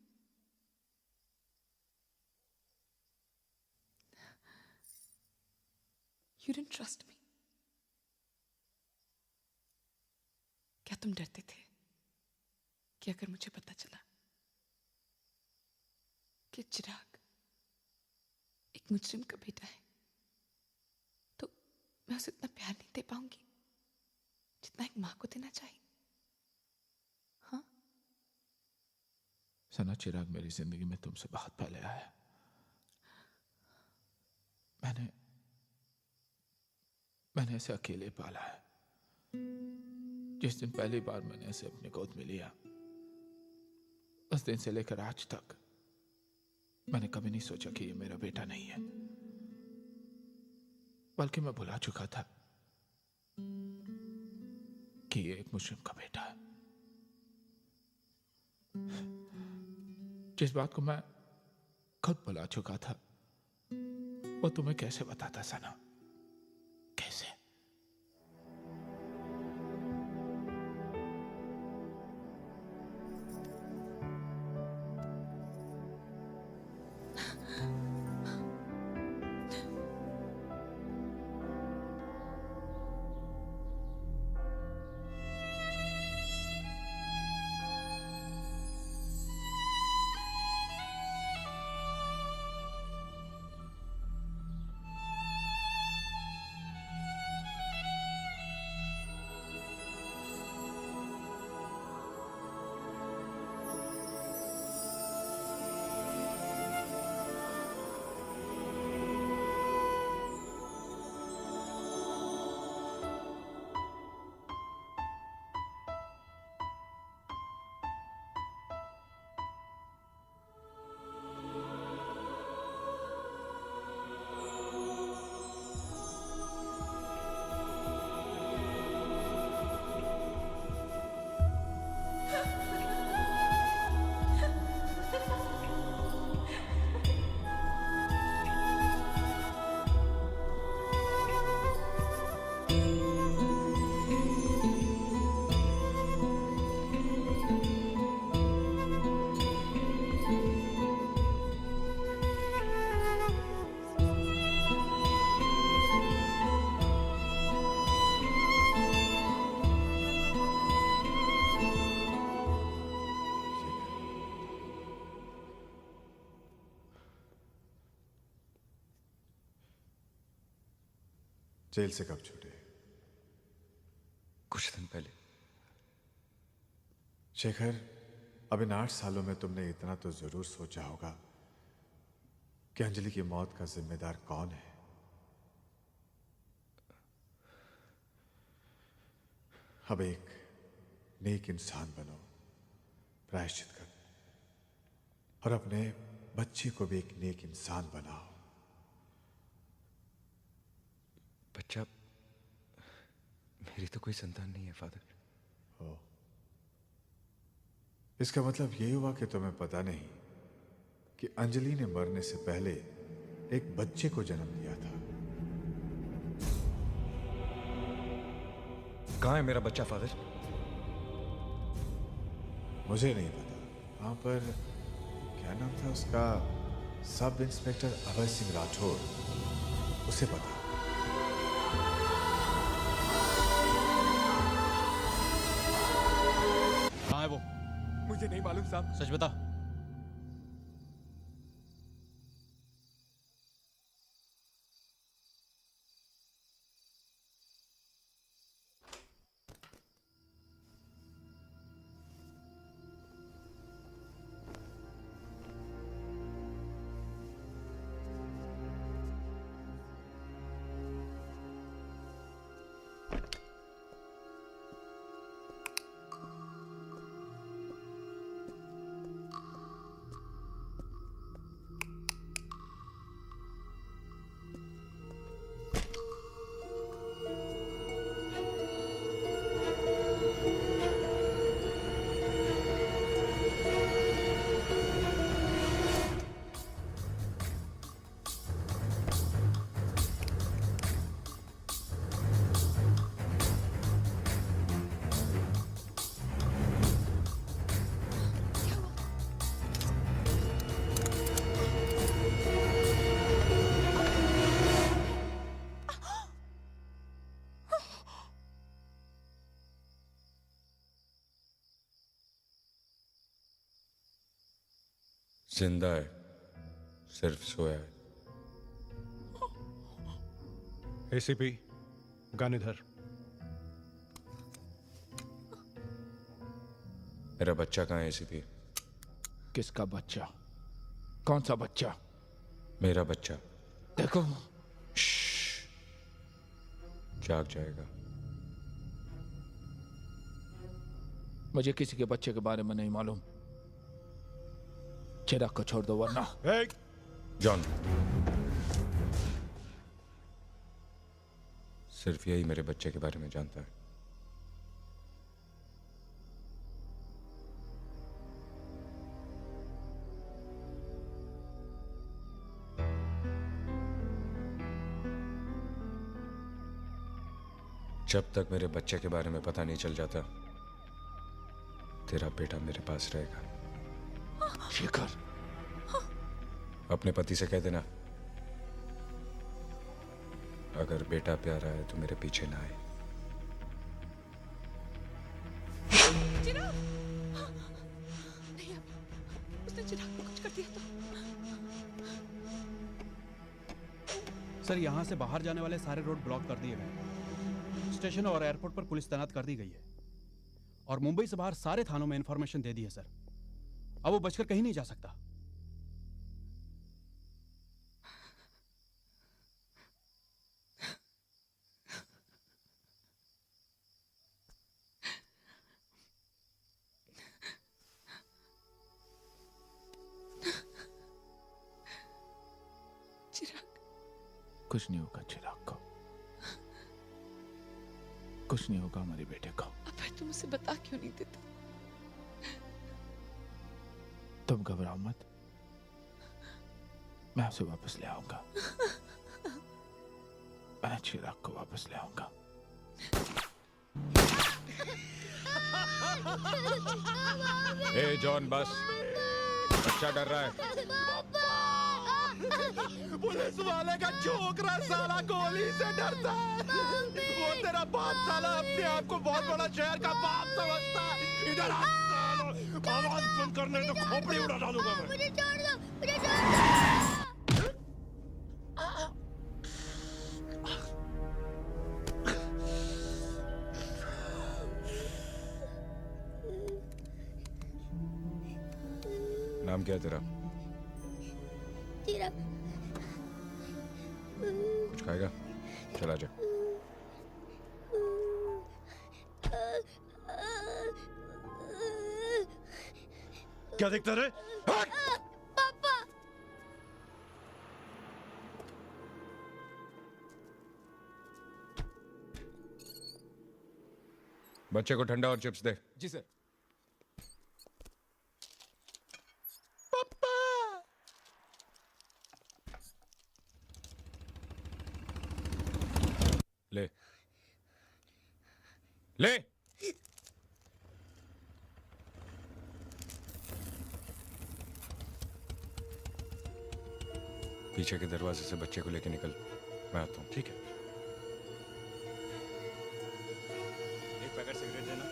[SPEAKER 7] You didn't trust me. क्या तुम डरते थे कि अगर मुझे पता चला कि चिराग एक मुजरिम का बेटा है तो मैं उसे इतना प्यार नहीं दे पाऊंगी जितना एक माँ को देना चाहिए? हाँ?
[SPEAKER 6] सना, चिराग मेरी जिंदगी में तुमसे बहुत पहले आया। मैंने इसे अकेले पाला है। जिस दिन पहली बार मैंने इसे अपने गोद में लिया, उस दिन से लेकर आज तक मैंने कभी नहीं सोचा कि ये मेरा बेटा नहीं है, बल्कि मैं भुला चुका था कि ये एक मुस्लिम का बेटा है। जिस बात को मैं खुद भुला चुका था, वो तुम्हें कैसे बताता सना? कैसे?
[SPEAKER 16] जेल से कब छूटे?
[SPEAKER 11] कुछ दिन पहले।
[SPEAKER 16] शेखर, अब इन 8 सालों में तुमने इतना तो जरूर सोचा होगा कि अंजलि की मौत का जिम्मेदार कौन है। अब एक नेक इंसान बनो, प्रायश्चित करो और अपने बच्चे को भी एक नेक इंसान बनाओ।
[SPEAKER 11] बच्चा, मेरी तो कोई संतान नहीं है फादर।
[SPEAKER 16] ओ, इसका मतलब ये हुआ कि तुम्हें पता नहीं कि अंजलि ने मरने से पहले एक बच्चे को जन्म दिया था।
[SPEAKER 11] कहाँ है मेरा बच्चा फादर?
[SPEAKER 16] मुझे नहीं पता। वहां पर क्या नाम था उसका? सब इंस्पेक्टर अभय सिंह राठौर, उसे पता।
[SPEAKER 15] कहाँ है वो?
[SPEAKER 12] मुझे नहीं मालूम साहब।
[SPEAKER 15] सच बता।
[SPEAKER 11] जिंदा है, सिर्फ सोया है।
[SPEAKER 15] एसीपी गन इधर।
[SPEAKER 11] मेरा बच्चा कहाँ है एसीपी?
[SPEAKER 6] किसका बच्चा? कौन सा बच्चा?
[SPEAKER 11] मेरा बच्चा।
[SPEAKER 6] देखो,
[SPEAKER 11] जाग जाएगा।
[SPEAKER 6] मुझे किसी के बच्चे के बारे में नहीं मालूम। चिराग को छोड़ दो वरना।
[SPEAKER 11] जॉन, सिर्फ यही मेरे बच्चे के बारे में जानता है। जब तक मेरे बच्चे के बारे में पता नहीं चल जाता, तेरा बेटा मेरे पास रहेगा।
[SPEAKER 6] शेखर,
[SPEAKER 11] अपने पति से कह देना, अगर बेटा प्यारा है तो मेरे पीछे ना आए।
[SPEAKER 7] चिराग! नहीं, उसने चिराग को कुछ कर दिया तो।
[SPEAKER 15] सर, यहाँ से बाहर जाने वाले सारे रोड ब्लॉक कर दिए गए। स्टेशन और एयरपोर्ट पर पुलिस तैनात कर दी गई है और मुंबई से बाहर सारे थानों में इंफॉर्मेशन दे दी है सर। अब वो बचकर कहीं नहीं जा सकता।
[SPEAKER 6] कुछ नहीं होगा चिराग को, कुछ नहीं होगा हमारे बेटे को।
[SPEAKER 7] अबे तुम उसे बता क्यों नहीं देते?
[SPEAKER 6] तुम घबराओ मत, मैं उसे वापस ले आऊंगा। मैं चिराग को वापस ले आऊंगा।
[SPEAKER 11] ए जॉन, बस, बच्चा डर रहा है।
[SPEAKER 17] पुलिस वाले का छोकरा साला गोली से डरता है। वो तेरा बाप साला अपने आप को बहुत बड़ा शहर का बाप समझता है। इधर आ सालो, आवाज बंद करने तो खोपड़ी उड़ा डालूंगा मैं।
[SPEAKER 8] मुझे छोड़ दो, मुझे छोड़ दो।
[SPEAKER 11] नाम क्या है तेरा?
[SPEAKER 8] चिराग।
[SPEAKER 11] कुछ खाएगा? चला जा।
[SPEAKER 17] क्या देखता रे?
[SPEAKER 8] पापा।
[SPEAKER 11] बच्चे को ठंडा और चिप्स दे।
[SPEAKER 12] जी सर।
[SPEAKER 11] ले ले। पीछे के दरवाजे से बच्चे को लेके निकल, मैं आता हूँ।
[SPEAKER 15] ठीक है।
[SPEAKER 14] एक पैकेट सिगरेट देना।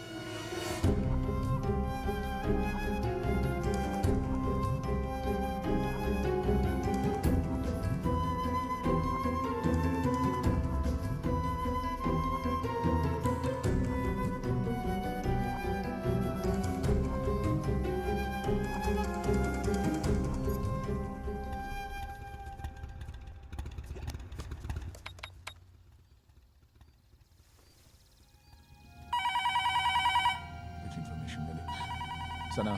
[SPEAKER 6] सना,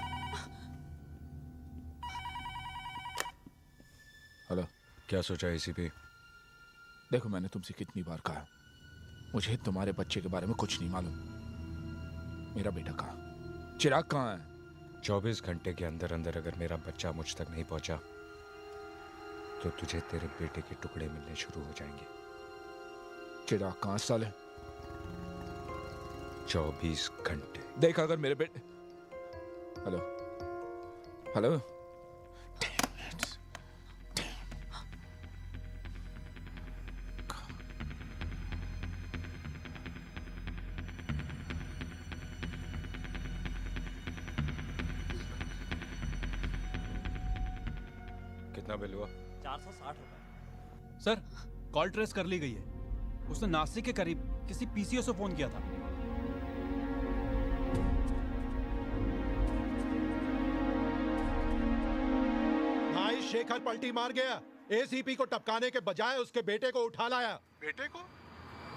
[SPEAKER 6] हेलो।
[SPEAKER 11] क्या सोचा एसीपी?
[SPEAKER 6] देखो, मैंने तुमसे कितनी बार कहा, मुझे तुम्हारे बच्चे के बारे में कुछ नहीं मालूम। मेरा बेटा कहाँ? चिराग कहाँ है?
[SPEAKER 11] 24 घंटे के अंदर अंदर अगर मेरा बच्चा मुझ तक नहीं पहुंचा तो तुझे तेरे बेटे के टुकड़े मिलने शुरू हो जाएंगे।
[SPEAKER 6] चिराग कहाँ साले?
[SPEAKER 11] 24 घंटे।
[SPEAKER 6] देख, अगर मेरे बेटे, हेलो हेलो,
[SPEAKER 11] कितना बिल हुआ?
[SPEAKER 14] 460 रुपए।
[SPEAKER 15] सर कॉल ट्रेस कर ली गई है। उसने नासिक के करीब किसी पीसीओ से फोन किया था।
[SPEAKER 17] भाई शेखर पलटी मार गया। एसीपी को टपकाने के बजाय उसके बेटे को उठा लाया। बेटे को?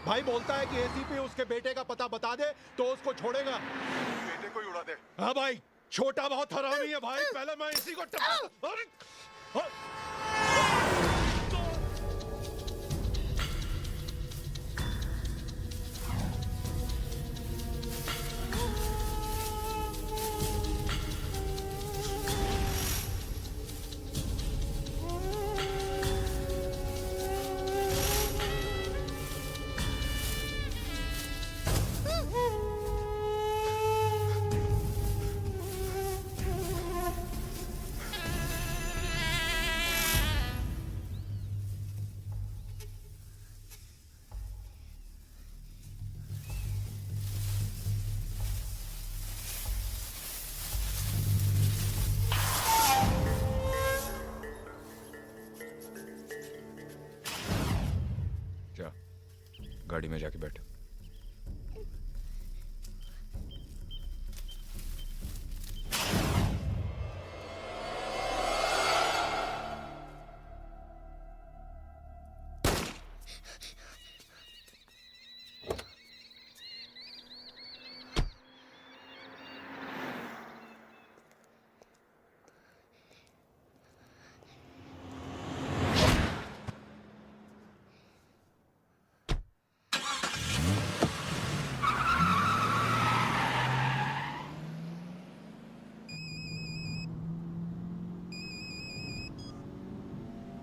[SPEAKER 17] भाई बोलता है कि एसीपी उसके बेटे का पता बता दे तो उसको छोड़ेगा। बेटे को ही उड़ा दे। हाँ भाई, छोटा बहुत हरामी है भाई। पहले मैं इसी को टपका। अरे!
[SPEAKER 11] गाड़ी में जाके बैठ।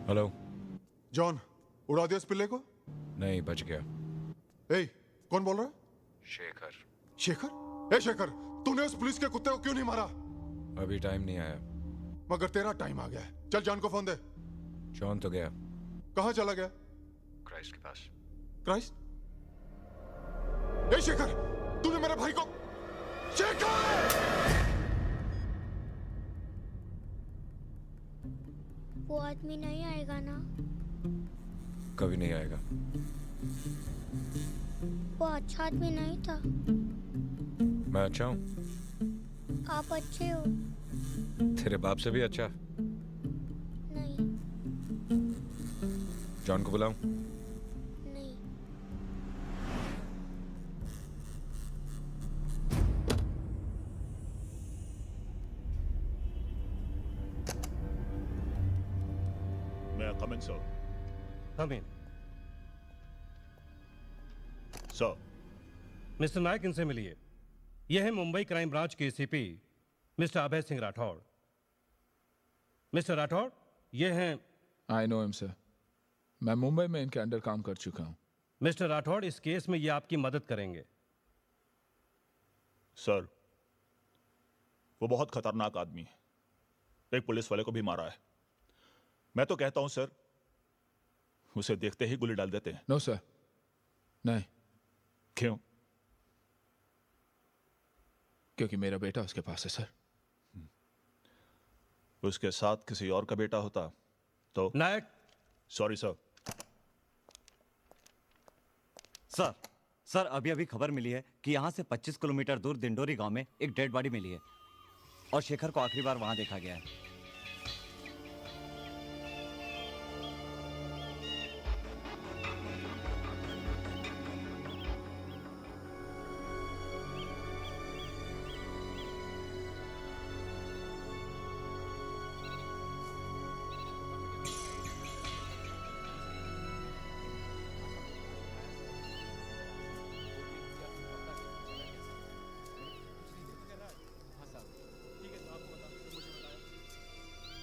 [SPEAKER 11] हेलो
[SPEAKER 1] जॉन, उड़ा दिया इस पिल्ले को?
[SPEAKER 11] नहीं, बच गया।
[SPEAKER 1] ए, कौन बोल रहा है?
[SPEAKER 11] शेखर।
[SPEAKER 1] शेखर? ए शेखर, तूने उस पुलिस के कुत्ते को क्यों नहीं मारा?
[SPEAKER 11] अभी टाइम नहीं आया।
[SPEAKER 1] मगर तेरा टाइम आ गया है। चल जॉन को फोन दे।
[SPEAKER 11] जॉन तो गया।
[SPEAKER 1] कहाँ चला गया?
[SPEAKER 11] क्राइस्ट के पास।
[SPEAKER 1] क्राइस्ट? ए शेखर, तूने मेरे भाई को... शेखर!
[SPEAKER 8] वो आदमी नहीं आएगा ना?
[SPEAKER 11] कभी नहीं आएगा।
[SPEAKER 8] वो अच्छा आदमी नहीं था।
[SPEAKER 11] मैं अच्छा हूँ।
[SPEAKER 8] आप अच्छे हो।
[SPEAKER 11] तेरे बाप से भी अच्छा।
[SPEAKER 8] नहीं।
[SPEAKER 11] जॉन को बुलाऊं?
[SPEAKER 8] नहीं।
[SPEAKER 18] May I come in, sir?
[SPEAKER 19] Come in.
[SPEAKER 18] Sir.
[SPEAKER 19] Mister Nayak, इनसे मिलिए। यह है मुंबई क्राइम ब्रांच के ACP mister Abhay Singh Rathore. Mister Rathore, ये हैं...
[SPEAKER 6] आई नो हिम सर। मैं मुंबई में इनके अंडर काम कर चुका हूं।
[SPEAKER 19] मिस्टर राठौड़, इस केस में ये आपकी मदद करेंगे।
[SPEAKER 18] सर, वो बहुत खतरनाक आदमी है। एक पुलिस वाले को भी मारा है। मैं तो कहता हूं सर, उसे देखते ही गोली डाल देते हैं।
[SPEAKER 6] नो सर, नहीं।
[SPEAKER 18] क्यों?
[SPEAKER 6] क्योंकि मेरा बेटा उसके पास है सर।
[SPEAKER 18] उसके साथ किसी और का बेटा होता तो...
[SPEAKER 19] नायक।
[SPEAKER 18] Sorry sir.
[SPEAKER 14] सर अभी खबर मिली है कि यहाँ से 25 किलोमीटर दूर दिंडोरी गांव में एक डेड बॉडी मिली है और शेखर को आखिरी बार वहां देखा गया है।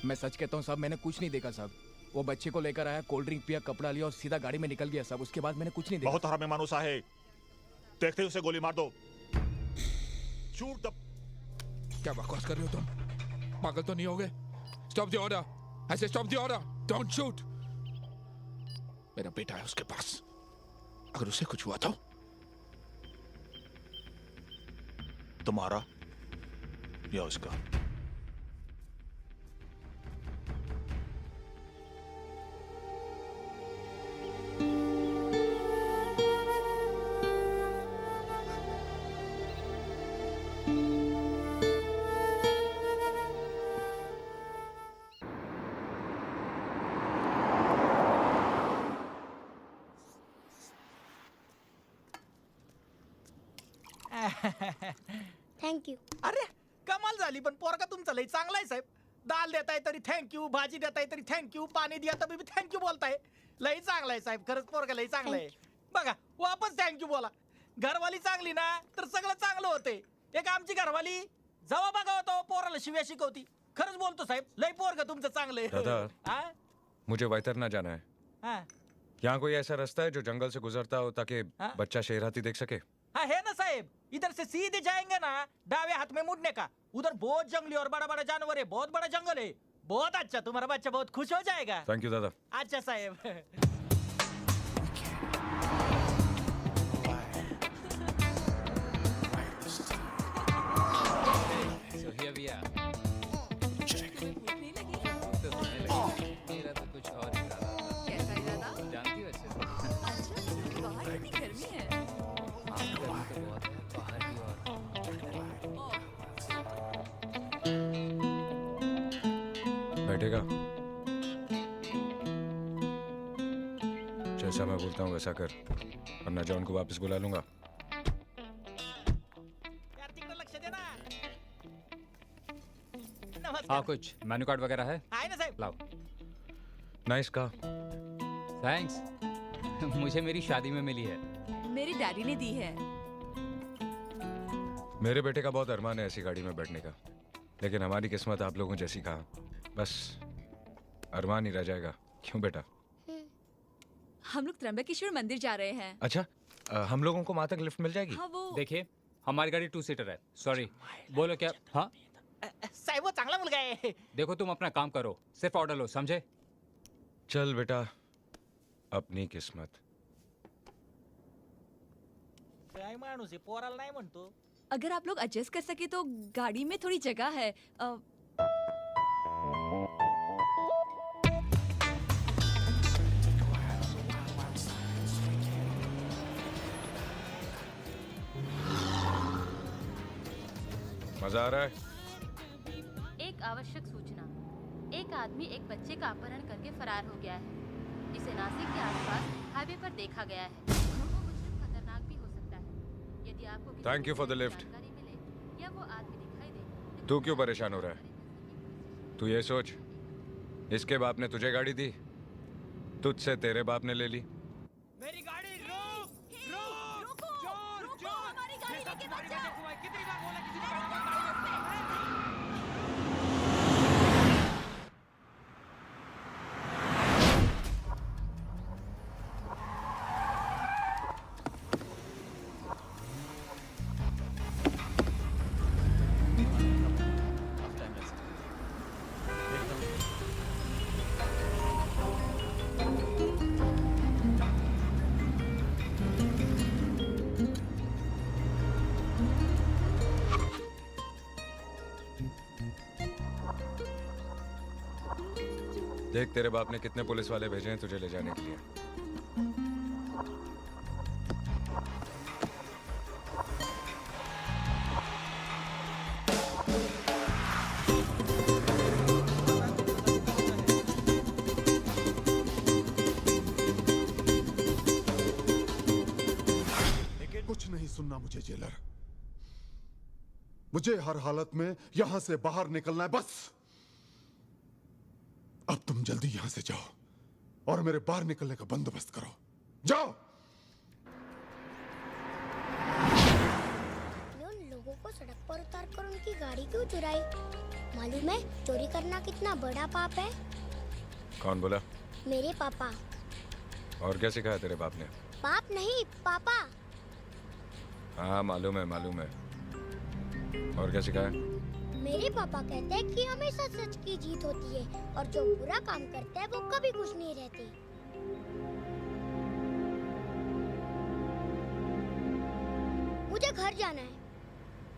[SPEAKER 12] मैं सच कहता हूँ साहब, मैंने कुछ नहीं देखा साहब। वो बच्चे को लेकर आया, कोल्ड ड्रिंक पिया, कपड़ा लिया और सीधा गाड़ी में निकल गया साहब। उसके बाद मैंने कुछ नहीं देखा।
[SPEAKER 18] बहुत हरामी मानुस है। देखते ही उसे गोली मार दो। शूट द...
[SPEAKER 6] क्या बकवास कर रहे हो तुम? पागल तो नहीं हो गए? Stop the order. I say stop the order. Don't shoot. मेरा बेटा है उसके पास, अगर उसे कुछ हुआ तो?
[SPEAKER 18] तुम्हारा या उसका?
[SPEAKER 8] थँक्यू.
[SPEAKER 20] अरे कमाल झाली, पण पोरगा तुमचा लई चांगला आहे साहेब. दाल देताय तरी थँक्यू, भाजी देताय तरी थँक्यू, पाणी द्या तरी थँक्यू बोलताय. लई चांगला आहे साहेब, खरंच पोरगा लई चांगला आहे. बघा वापस थँक्यू बोला. घरवाली चांगली ना तर सगळं चांगलं होते. एक आमची घरवाली जेव्हा बघा होतो पोराला शिव्या शिकवती. खरंच बोलतो साहेब, लई पोरगा तुमचं चांगलं आहे.
[SPEAKER 11] दादा मुझे वैतरना जाना है.
[SPEAKER 20] हाँ?
[SPEAKER 11] यहाँ कोई ऐसा रास्ता है जो जंगल से गुजरता हो ताकि बच्चा शेर हाथी देख सके?
[SPEAKER 20] हाँ है ना साहेब, इधर से सीधे जाएंगे ना, दावे हाथ में मुड़ने का. उधर बहुत जंगली और बड़ा बड़ा जानवर है, बहुत बड़ा जंगल है. बहुत अच्छा, तुम्हारा बच्चा बहुत खुश हो जाएगा.
[SPEAKER 11] थैंक यू दादा.
[SPEAKER 20] अच्छा साहेब.
[SPEAKER 12] So here we are. मेरा तो कुछ और इरादा था.
[SPEAKER 9] कैसा इरादा?
[SPEAKER 12] जानती हो अच्छे से.
[SPEAKER 9] बाहर इतनी गर्मी है.
[SPEAKER 12] हाँ, गर्मी तो बहुत है. बाहर भी और.
[SPEAKER 11] बैठेगा? जैसा मैं बोलता हूँ वैसा कर, वरना जॉन को वापस बुला लूंगा.
[SPEAKER 12] हाँ, कुछ मेन्यू कार्ड वगैरह है?
[SPEAKER 20] आए ना साहब.
[SPEAKER 12] लाओ.
[SPEAKER 11] नाइस का.
[SPEAKER 12] थैंक्स. मुझे मेरी शादी में मिली है.
[SPEAKER 9] मेरी डैडी ने दी है.
[SPEAKER 11] मेरे बेटे का बहुत अरमान है ऐसी गाड़ी में बैठने का, लेकिन हमारी किस्मत आप लोगों जैसी कहा, बस अरमान ही रह जाएगा. क्यों बेटा?
[SPEAKER 9] हम लोग त्र्यंबकेश्वर मंदिर जा रहे हैं.
[SPEAKER 11] अच्छा, हम लोगों को वहां तक लिफ्ट मिल जाएगी?
[SPEAKER 9] हाँ वो.
[SPEAKER 12] देखिए हमारी गाड़ी 2 सीटर है. सॉरी. बोलो क्या? हाँ
[SPEAKER 20] साहेब वो चांगला मुलगा आहे.
[SPEAKER 12] देखो तुम अपना काम करो, सिर्फ ऑर्डर लो, समझे?
[SPEAKER 11] चल बेटा, अपनी किस्मत.
[SPEAKER 20] काय माणूस आहे, पोराला नाही म्हणतो.
[SPEAKER 9] अगर आप लोग एडजस्ट कर सके तो गाड़ी में थोड़ी जगह है.
[SPEAKER 11] मजा आ रहा है?
[SPEAKER 21] एक आवश्यक सूचना. एक आदमी एक बच्चे का अपहरण करके फरार हो गया है. इसे नासिक के आसपास हाईवे पर देखा गया है. वो मुझसे खतरनाक भी हो सकता है. यदि आपको किसी
[SPEAKER 11] thank you for the lift.
[SPEAKER 21] जानकारी मिले या वो आदमी दिखाई दे.
[SPEAKER 11] तू क्यों परेशान हो रहा है? तू ये सोच, इसके बाप ने तुझे गाड़ी दी, तुझसे तेरे बाप ने ले ली.
[SPEAKER 20] मेरी गाड़ी रोक. रुको. चोर. हमारी गाड़ी लेके मत जा. कितनी बार बोला किसी ने गाड़ी रोक.
[SPEAKER 11] देख तेरे बाप ने कितने पुलिस वाले भेजे हैं तुझे ले जाने के लिए.
[SPEAKER 1] कुछ नहीं सुनना मुझे जेलर. मुझे हर हालत में यहां से बाहर निकलना है, बस. अब तुम जल्दी यहां से जाओ और मेरे बाहर निकलने का बंदोबस्त करो. जाओ.
[SPEAKER 8] उन लोगों को सड़क पर उतार कर उनकी गाड़ी क्यों चुराई? मालूम है चोरी करना कितना बड़ा पाप है?
[SPEAKER 11] कौन बोला?
[SPEAKER 8] मेरे पापा.
[SPEAKER 11] और क्या सिखाया तेरे बाप ने?
[SPEAKER 8] पाप नहीं, पापा.
[SPEAKER 11] हाँ मालूम है. और क्या सिखाया?
[SPEAKER 8] मेरे पापा कहते हैं कि हमेशा सच की जीत होती है और जो बुरा काम करता है वो कभी खुश नहीं रहते. मुझे घर जाना है.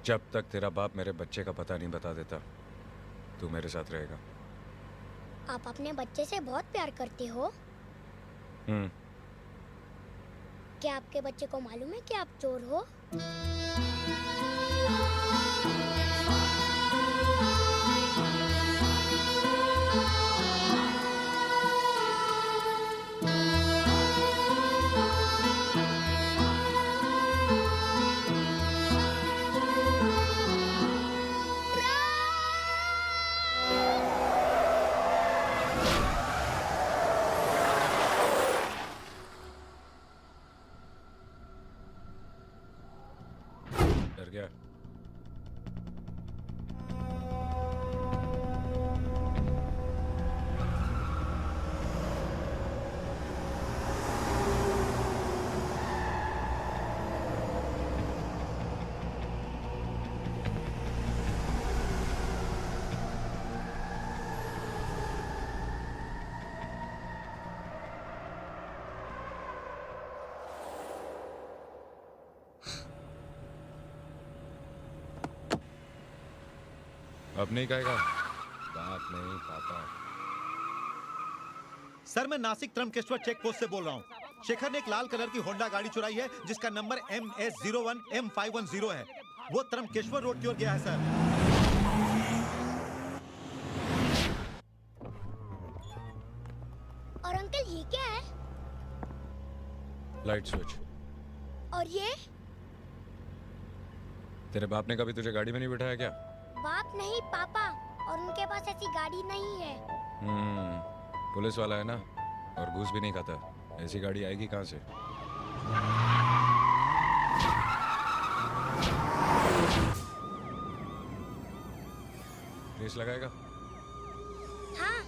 [SPEAKER 11] जब तक तेरा बाप मेरे बच्चे का पता नहीं बता देता, तू मेरे साथ रहेगा.
[SPEAKER 8] आप अपने बच्चे से बहुत प्यार करते हो. क्या आपके बच्चे को मालूम है कि आप चोर हो?
[SPEAKER 11] डर गया? अब नहीं कहेगा? बात नहीं पापा।
[SPEAKER 13] सर, मैं नासिक त्रंबकेश्वर चेक पोस्ट से बोल रहा हूँ। शेखर ने एक लाल कलर की होंडा गाड़ी चुराई है जिसका नंबर MS01M510 है। वो त्रंबकेश्वर रोड की ओर गया है सर।
[SPEAKER 8] और अंकल ये क्या है?
[SPEAKER 11] Light switch.
[SPEAKER 8] और ये?
[SPEAKER 11] तेरे बाप ने कभी तुझे गाड़ी में नहीं बिठाया क्या?
[SPEAKER 8] बाप नहीं, पापा। और उनके पास ऐसी गाड़ी नहीं है।
[SPEAKER 11] पुलिस वाला है ना, और घूस भी नहीं खाता। ऐसी गाड़ी आएगी कहाँ से? रेस लगाएगा?
[SPEAKER 8] हाँ।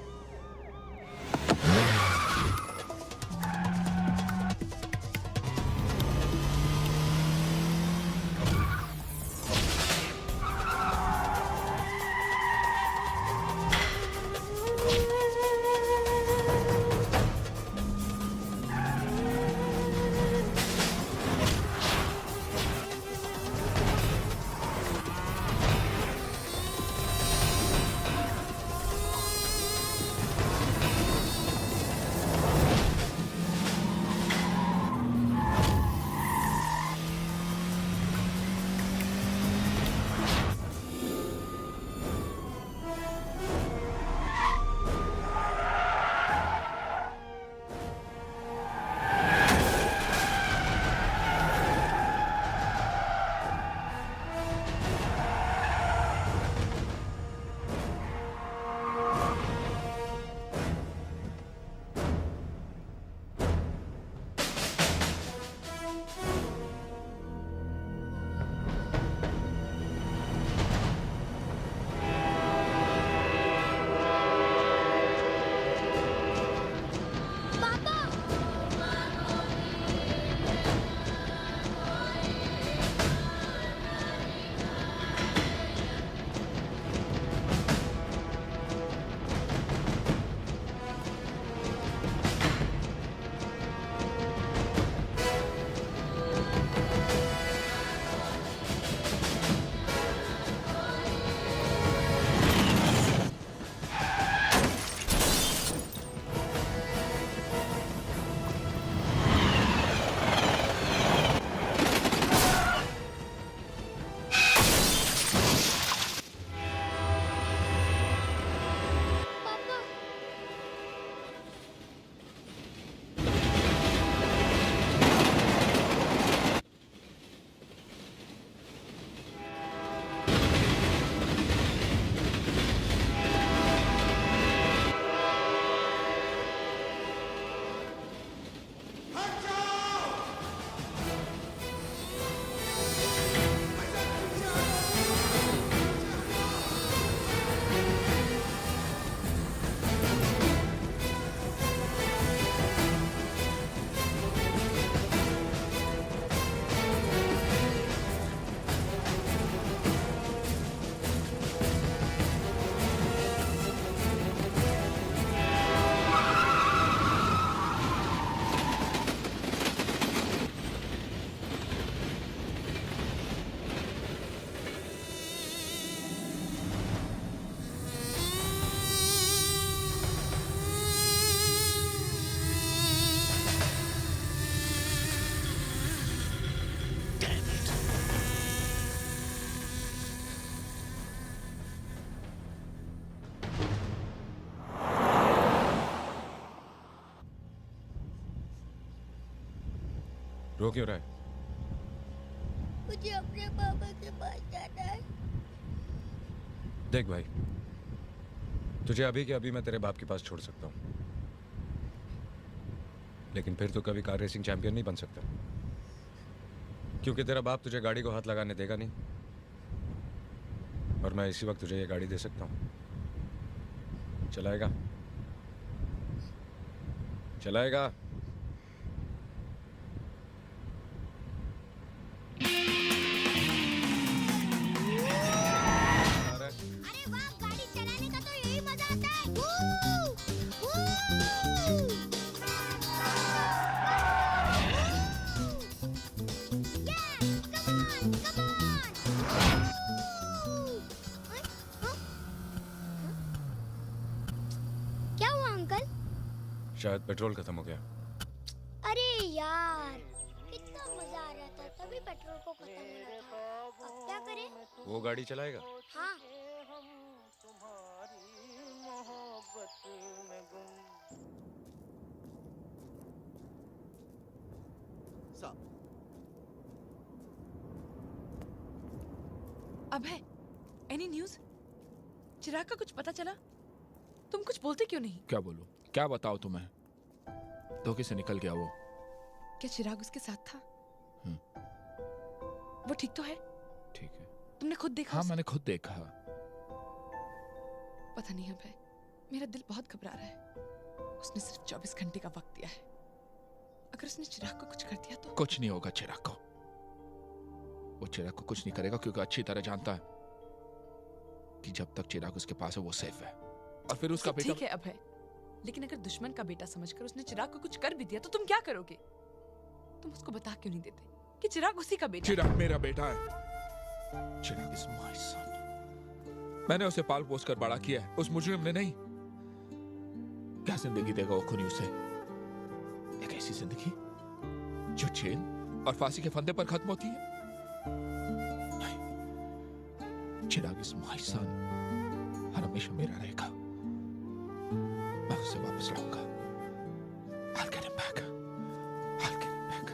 [SPEAKER 11] रो क्यों रहा है?
[SPEAKER 8] मुझे अपने पापा के पास जाना है।
[SPEAKER 11] देख भाई, तुझे अभी के अभी मैं तेरे बाप के पास छोड़ सकता हूँ, लेकिन फिर तो कभी कार रेसिंग चैंपियन नहीं बन सकता, क्योंकि तेरा बाप तुझे गाड़ी को हाथ लगाने देगा नहीं। और मैं इसी वक्त तुझे ये गाड़ी दे सकता हूँ। चलाएगा? चलाएगा?
[SPEAKER 8] अरे वाह, गाड़ी चलाने का तो यही मजा आता है। वू! वू! क्या हुआ अंकल?
[SPEAKER 11] शायद पेट्रोल खत्म हो गया।
[SPEAKER 8] अरे यार, कितना मजा आ रहा था, तभी पेट्रोल को खत्म हो रहा था। अब क्या करें?
[SPEAKER 11] वो गाड़ी चलाएगा?
[SPEAKER 8] हाँ।
[SPEAKER 7] अभय, एनी न्यूज़? चिराग का कुछ पता चला? तुम कुछ बोलते क्यों नहीं?
[SPEAKER 6] क्या बोलूं? क्या बताओ तुम्हें? धोखे से निकल गया वो।
[SPEAKER 7] क्या चिराग उसके साथ था? वो ठीक तो है?
[SPEAKER 6] ठीक है।
[SPEAKER 7] तुमने खुद देखा?
[SPEAKER 6] हाँ, मैंने खुद देखा।
[SPEAKER 7] पता नहीं अभय, मेरा दिल बहुत घबरा रहा है। उसने सिर्फ 24 घंटे का वक्त दिया है। अगर उसने चिराग को कुछ कर दिया तो?
[SPEAKER 6] कुछ नहीं होगा चिराग को। वो चिराग को कुछ नहीं करेगा क्योंकि अच्छी तरह जानता है कि जब तक चिराग उसके पास है वो सेफ है। और फिर उसका बेटा।
[SPEAKER 7] ठीक है अभय, लेकिन अगर दुश्मन का बेटा समझकर उसने चिराग को कुछ कर भी दिया तो तुम क्या करोगे? तुम उसको बता क्यों नहीं देते कि चिराग उसी का बेटा?
[SPEAKER 6] चिराग मेरा बेटा है। चिराग इज माय सन। मैंने उसे पाल पोस कर बड़ा किया है, उस मुजरिम ने नहीं। क्या जिंदगी देगा वो खुनी उसे? एक ऐसी जिंदगी जो जेल और फांसी के फंदे पर खत्म होती है? नहीं, चिराग इज माय सन और हमेशा मेरा रहेगा। मैं उसे वापस लाऊंगा। I'll get him back. I'll get him back.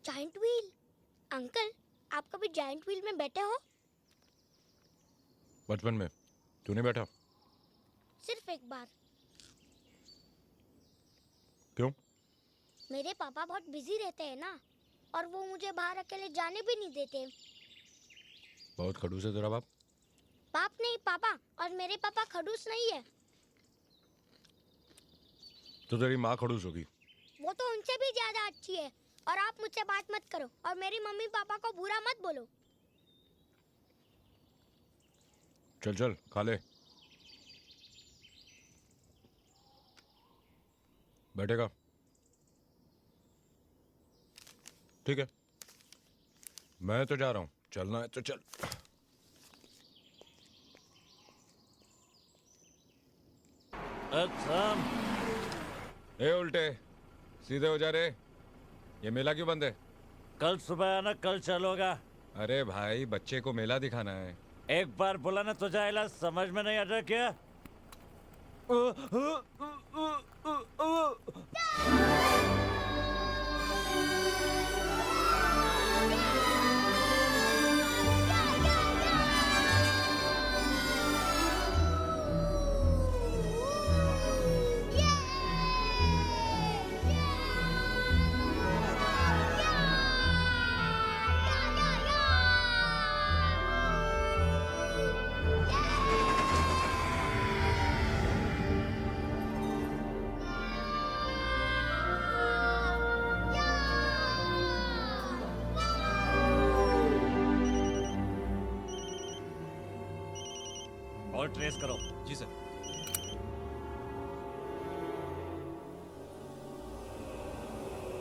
[SPEAKER 8] Giant wheel? Uncle, आप कभी जायंट व्हील में बैठे हो?
[SPEAKER 11] बचपन में। तू नहीं बैठा?
[SPEAKER 8] सिर्फ एक बार।
[SPEAKER 11] क्यों?
[SPEAKER 8] मेरे पापा बहुत बिजी रहते हैं ना, और वो मुझे बाहर अकेले जाने भी नहीं देते।
[SPEAKER 11] बहुत खड़ूस है तेरा बाप।
[SPEAKER 8] बाप नहीं, पापा। और मेरे पापा खड़ूस नहीं है।
[SPEAKER 11] तो तेरी माँ खड़ूस होगी।
[SPEAKER 8] वो तो उनसे भी ज्यादा अच्छी है। और आप मुझसे बात मत करो और मेरी मम्मी पापा को बुरा मत बोलो।
[SPEAKER 11] चल चल खा ले। बैठेगा? ठीक है, मैं तो जा रहा हूं। चलना है तो चल। ए उल्टे सीधे हो जा रे। ये मेला क्यों बंद है?
[SPEAKER 14] कल सुबह आना, कल चलोगा।
[SPEAKER 11] अरे भाई, बच्चे को मेला दिखाना है।
[SPEAKER 14] एक बार बोला ना तो जाएला, समझ में नहीं आता क्या? और ट्रेस करो।
[SPEAKER 15] जी सर।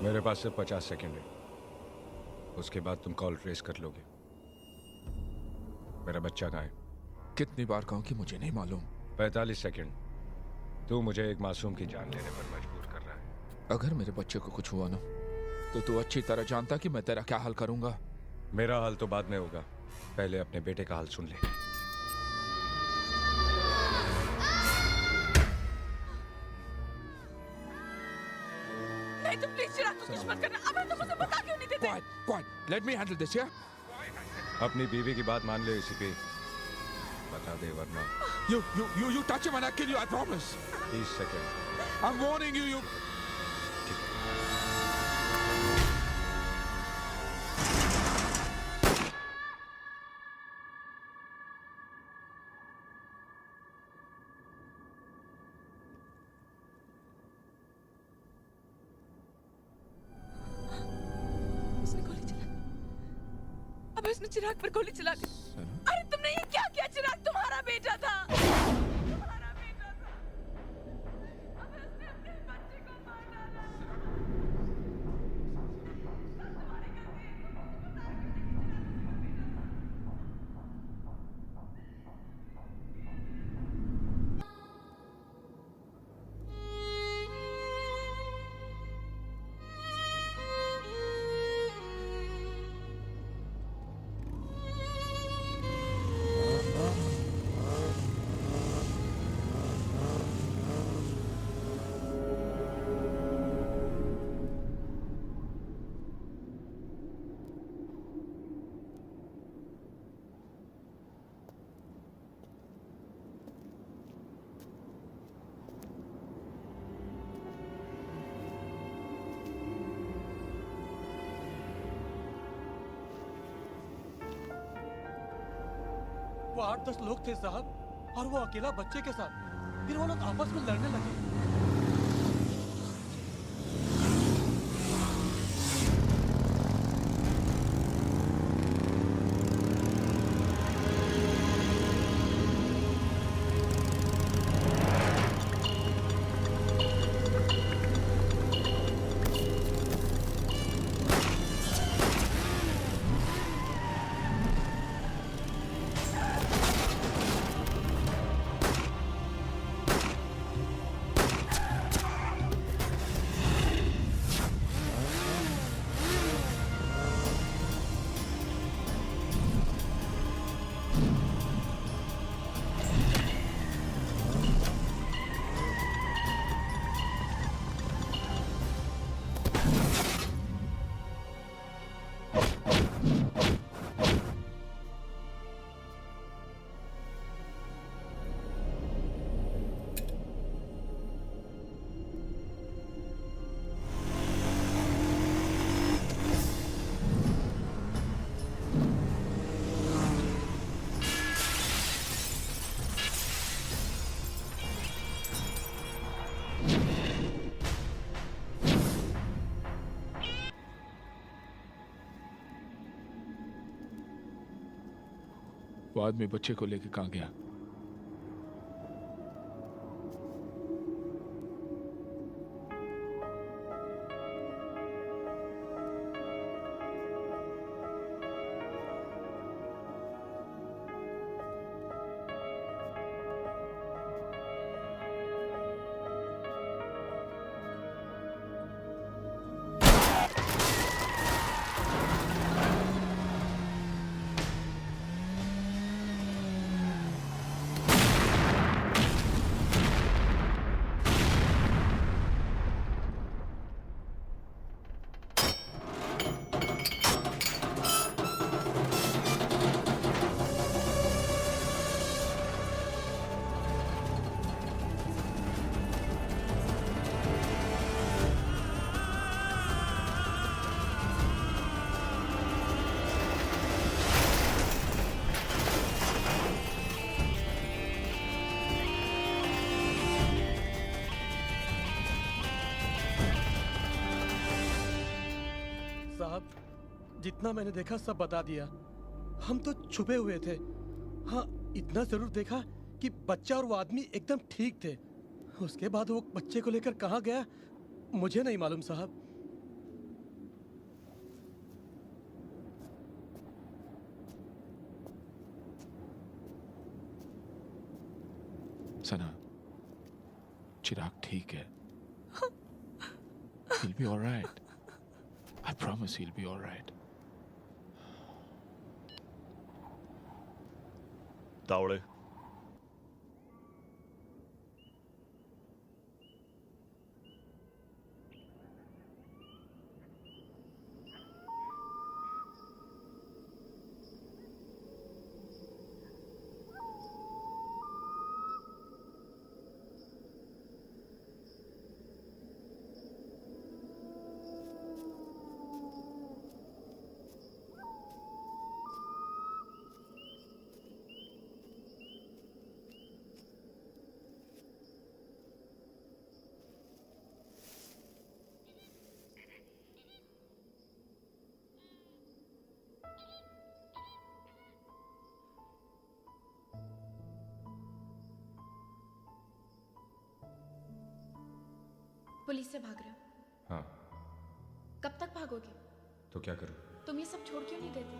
[SPEAKER 11] मेरे पास सिर्फ 50 सेकंड है, उसके बाद तुम कॉल ट्रेस कर लोगे। मेरा बच्चा कहाँ है?
[SPEAKER 6] कितनी बार कहूं कि मुझे नहीं मालूम।
[SPEAKER 11] 45 सेकंड। तू मुझे एक मासूम की जान लेने पर मजबूर कर रहा है।
[SPEAKER 6] अगर मेरे बच्चे को कुछ हुआ ना, तो तू अच्छी तरह जानता कि मैं तेरा क्या हाल करूंगा।
[SPEAKER 11] मेरा हाल तो बाद में होगा, पहले अपने बेटे का हाल सुन ले।
[SPEAKER 7] नहीं, तुम प्लीज चिराग को कुछ मत करना। अबे तुम मुझे बता क्यों नहीं देते?
[SPEAKER 6] Quiet, let me handle this, yeah?
[SPEAKER 11] अपनी बीवी की बात मान ले एसीपी। मैं बता दे वरना
[SPEAKER 6] You touch him and I kill you, I promise.
[SPEAKER 11] 30 second.
[SPEAKER 6] I'm warning you, you.
[SPEAKER 7] उसने गोली चला दी। अबे उसने चिराग पर गोली चला दी। अरे तुमने ये क्या किया? चिराग तुम्हारा बेटा था। तुम्हारा बेटा था। अबे उसने अपने बच्चे को मार डाला। तुम्हारे घर में बता के
[SPEAKER 15] वो 8-10 लोग थे साहब, और वो अकेला बच्चे के साथ। फिर वो लोग आपस में लड़ने लगे।
[SPEAKER 6] वो आदमी बच्चे को लेके कहाँ गया?
[SPEAKER 15] जितना मैंने देखा सब बता दिया। हम तो छुपे हुए थे। हाँ, इतना जरूर देखा कि बच्चा और वो आदमी एकदम ठीक थे। उसके बाद वो बच्चे को लेकर कहाँ गया मुझे नहीं मालूम साहब।
[SPEAKER 6] सना, चिराग ठीक है। He'll be all right. I promise he'll be all right.
[SPEAKER 18] Tawde,
[SPEAKER 2] police से भाग रहे हो?
[SPEAKER 11] हाँ।
[SPEAKER 2] कब तक भागोगे?
[SPEAKER 11] तो क्या करूं?
[SPEAKER 2] तुम ये सब छोड़ क्यों नहीं देते?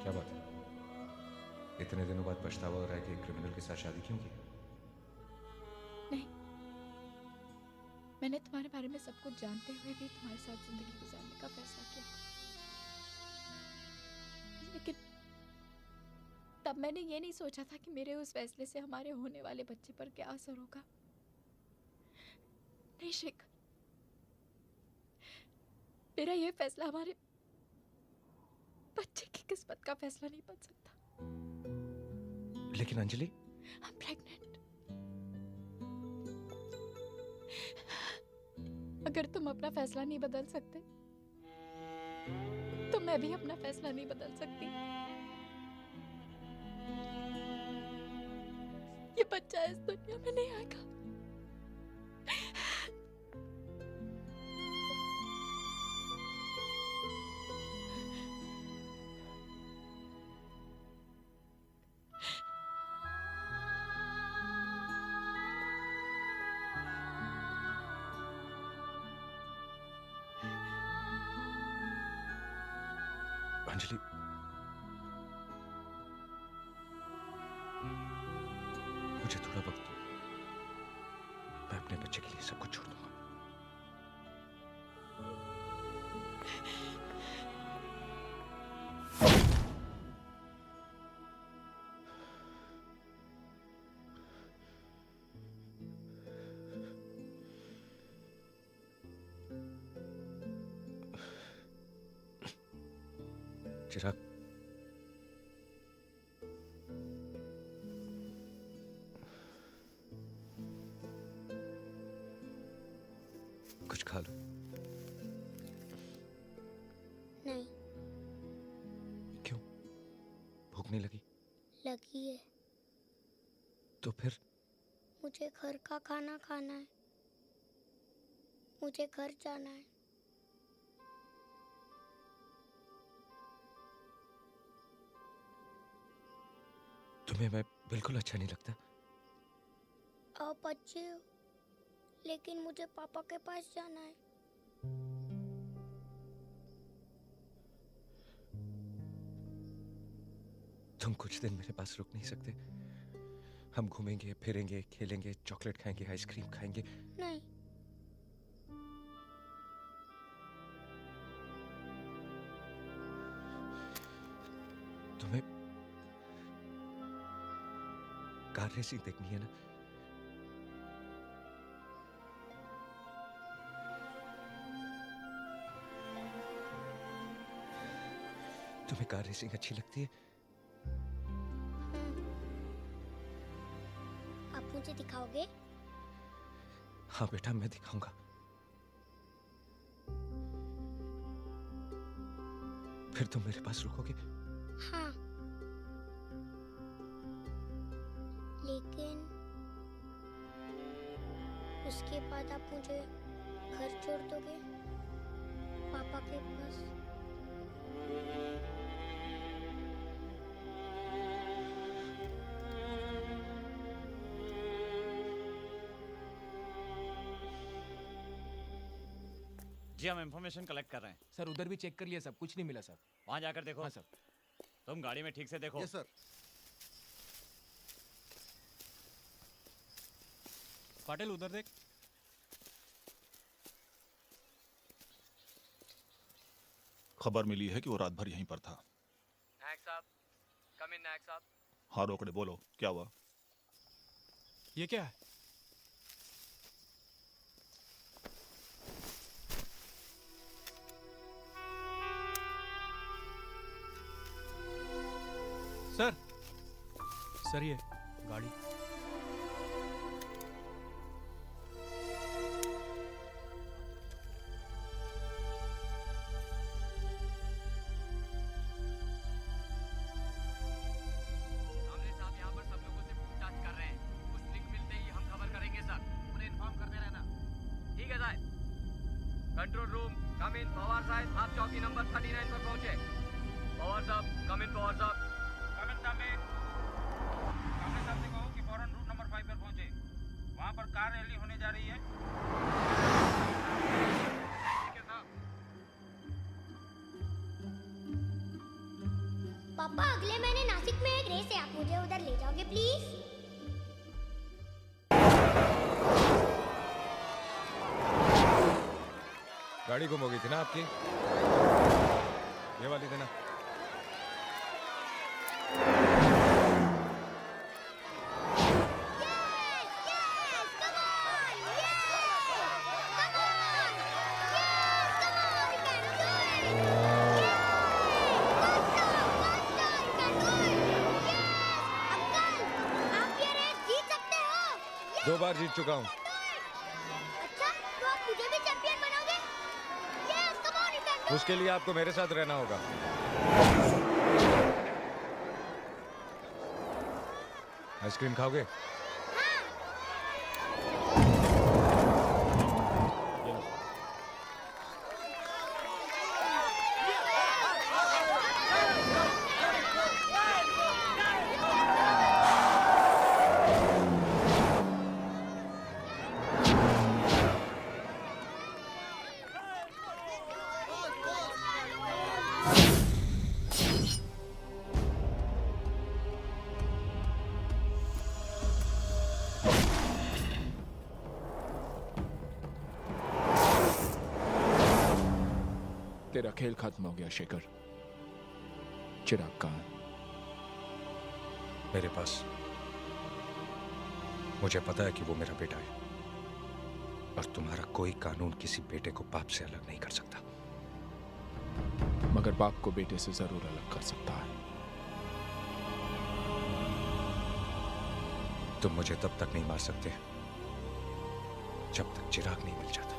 [SPEAKER 11] क्या बात है? इतने दिनों बाद पछतावा हो रहा है कि एक क्रिमिनल के साथ शादी क्यों की?
[SPEAKER 2] नहीं, मैंने तुम्हारे बारे में सब कुछ जानते हुए भी तुम्हारे साथ जिंदगी गुजारने का फैसला किया था। लेकिन तब मैंने ये नहीं सोचा था कि मेरे उस फैसले से हमारे होने वाले बच्चे पर क्या असर होगा। नहीं शेखर, मेरा ये फैसला हमारे बच्चे की किस्मत का फैसला नहीं बन सकता।
[SPEAKER 11] लेकिन अंजलि,
[SPEAKER 2] I'm pregnant. अगर तुम अपना फैसला नहीं बदल सकते तो मैं भी अपना फैसला नहीं बदल सकती। ये बच्चा इस दुनिया में नहीं आएगा।
[SPEAKER 11] अंजलि, मुझे थोड़ा वक्त दो। मैं अपने बच्चे के लिए सब कुछ छोड़ दूंगा। चिराग, कुछ खा लो।
[SPEAKER 8] नहीं।
[SPEAKER 11] क्यों? भूख नहीं लगी?
[SPEAKER 8] लगी है।
[SPEAKER 11] तो फिर?
[SPEAKER 8] मुझे घर का खाना खाना है। मुझे घर जाना है।
[SPEAKER 11] तुम्हें मैं बिल्कुल अच्छा नहीं लगता?
[SPEAKER 8] आप अच्छे हो, लेकिन मुझे पापा के पास जाना है।
[SPEAKER 11] तुम कुछ दिन मेरे पास रुक नहीं सकते? हम घूमेंगे, फिरेंगे, खेलेंगे, चॉकलेट खाएंगे, आइसक्रीम खाएंगे।
[SPEAKER 8] नहीं।
[SPEAKER 11] तुम्हें कार रेसिंग देखनी है ना? तुम्हें कार रेसिंग अच्छी लगती है?
[SPEAKER 8] आप मुझे दिखाओगे?
[SPEAKER 11] हाँ बेटा, मैं दिखाऊंगा। फिर तुम मेरे पास रुकोगे?
[SPEAKER 8] हाँ। लेकिन उसके बाद आप मुझे घर छोड़ दोगे पापा के पास?
[SPEAKER 14] जी हम इंफॉर्मेशन कलेक्ट कर रहे हैं।
[SPEAKER 12] सर उधर भी चेक कर लिया, सब कुछ नहीं मिला सर।
[SPEAKER 14] वहां जाकर देखो।
[SPEAKER 12] हाँ सर।
[SPEAKER 14] तुम गाड़ी में ठीक से देखो।
[SPEAKER 10] Yes sir.
[SPEAKER 14] पाटिल उधर देख।
[SPEAKER 18] खबर मिली है कि वो रात भर यहीं पर था।
[SPEAKER 4] नायक साहब, कम इन नायक साहब।
[SPEAKER 18] हाँ रोकड़े, बोलो क्या हुआ?
[SPEAKER 12] ये क्या है? सर ये गाड़ी।
[SPEAKER 4] सामने साहब यहाँ पर सब लोगों से पूछताछ कर रहे हैं। कुछ लिंक मिलते ही हम खबर करेंगे सर। उन्हें इन्फॉर्म करते रहना। ठीक है साहब। कंट्रोल रूम, कम इन। पवार साहब, आप चौकी नंबर 39 पर पहुंचे। पवार साहब, कम इन। पवार साहब, कम इन। सामने साहब से कहो कि फौरन रूट नंबर 5 पर पहुंचे। वहां पर कार रैली होने जा रही है।
[SPEAKER 8] पापा अगले महीने नासिक में एक रेस है, आप मुझे उधर ले जाओगे प्लीज?
[SPEAKER 11] गाड़ी गुम हो गई थी ना आपकी, ये वाली थी ना?
[SPEAKER 8] आप ये रेस जीत सकते हो।
[SPEAKER 11] 2 बार जीत चुका हूँ।
[SPEAKER 8] अच्छा, तो आप मुझे भी चैंपियन बनाओगे? Yes, come on, you can do.
[SPEAKER 11] उसके लिए आपको मेरे साथ रहना होगा। आइसक्रीम खाओगे?
[SPEAKER 6] तेरा खेल खत्म हो गया शेखर। चिराग कहाँ है?
[SPEAKER 11] मेरे पास। मुझे पता है कि वो मेरा बेटा है, और तुम्हारा कोई कानून किसी बेटे को बाप से अलग नहीं कर सकता।
[SPEAKER 6] मगर बाप को बेटे से जरूर अलग कर सकता है।
[SPEAKER 11] तुम मुझे तब तक नहीं मार सकते जब तक चिराग नहीं मिल जाता।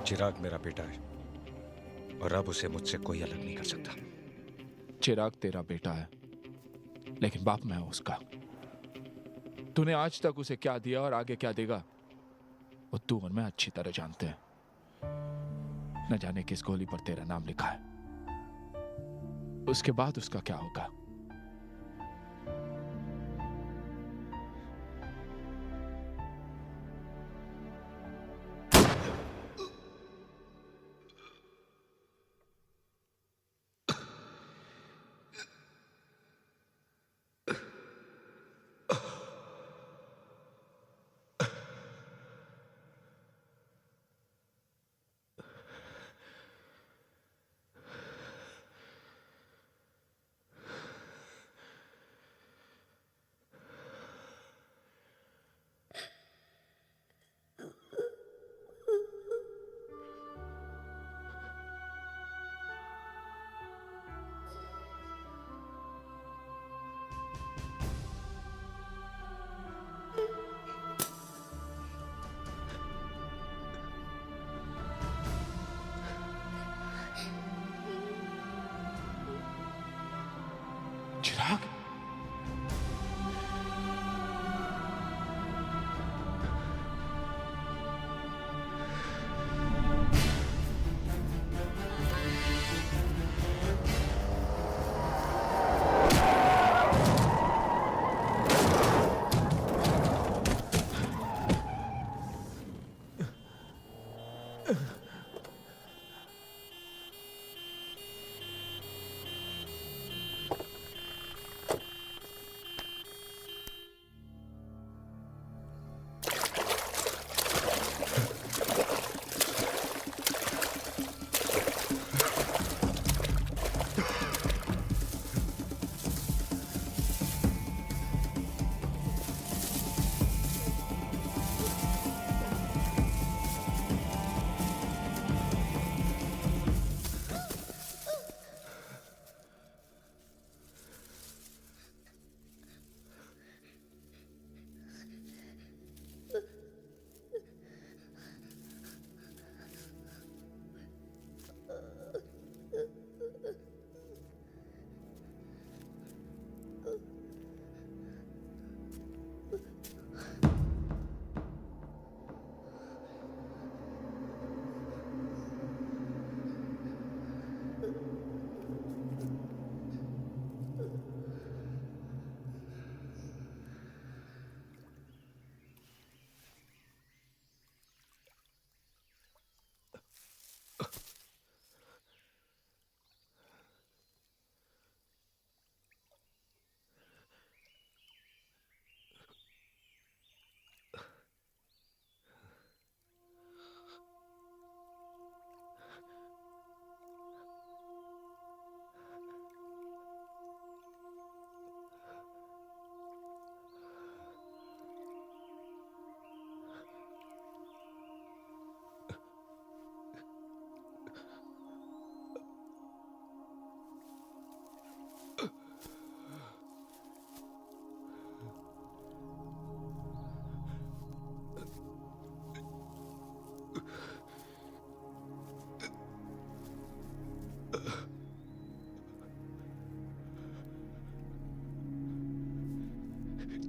[SPEAKER 11] चिराग मेरा बेटा है और अब उसे मुझसे कोई अलग नहीं कर सकता।
[SPEAKER 6] चिराग तेरा बेटा है, लेकिन बाप मैं हूं उसका। तूने आज तक उसे क्या दिया और आगे क्या देगा वो तू और मैं अच्छी तरह जानते हैं। न जाने किस गोली पर तेरा नाम लिखा है, उसके बाद उसका क्या होगा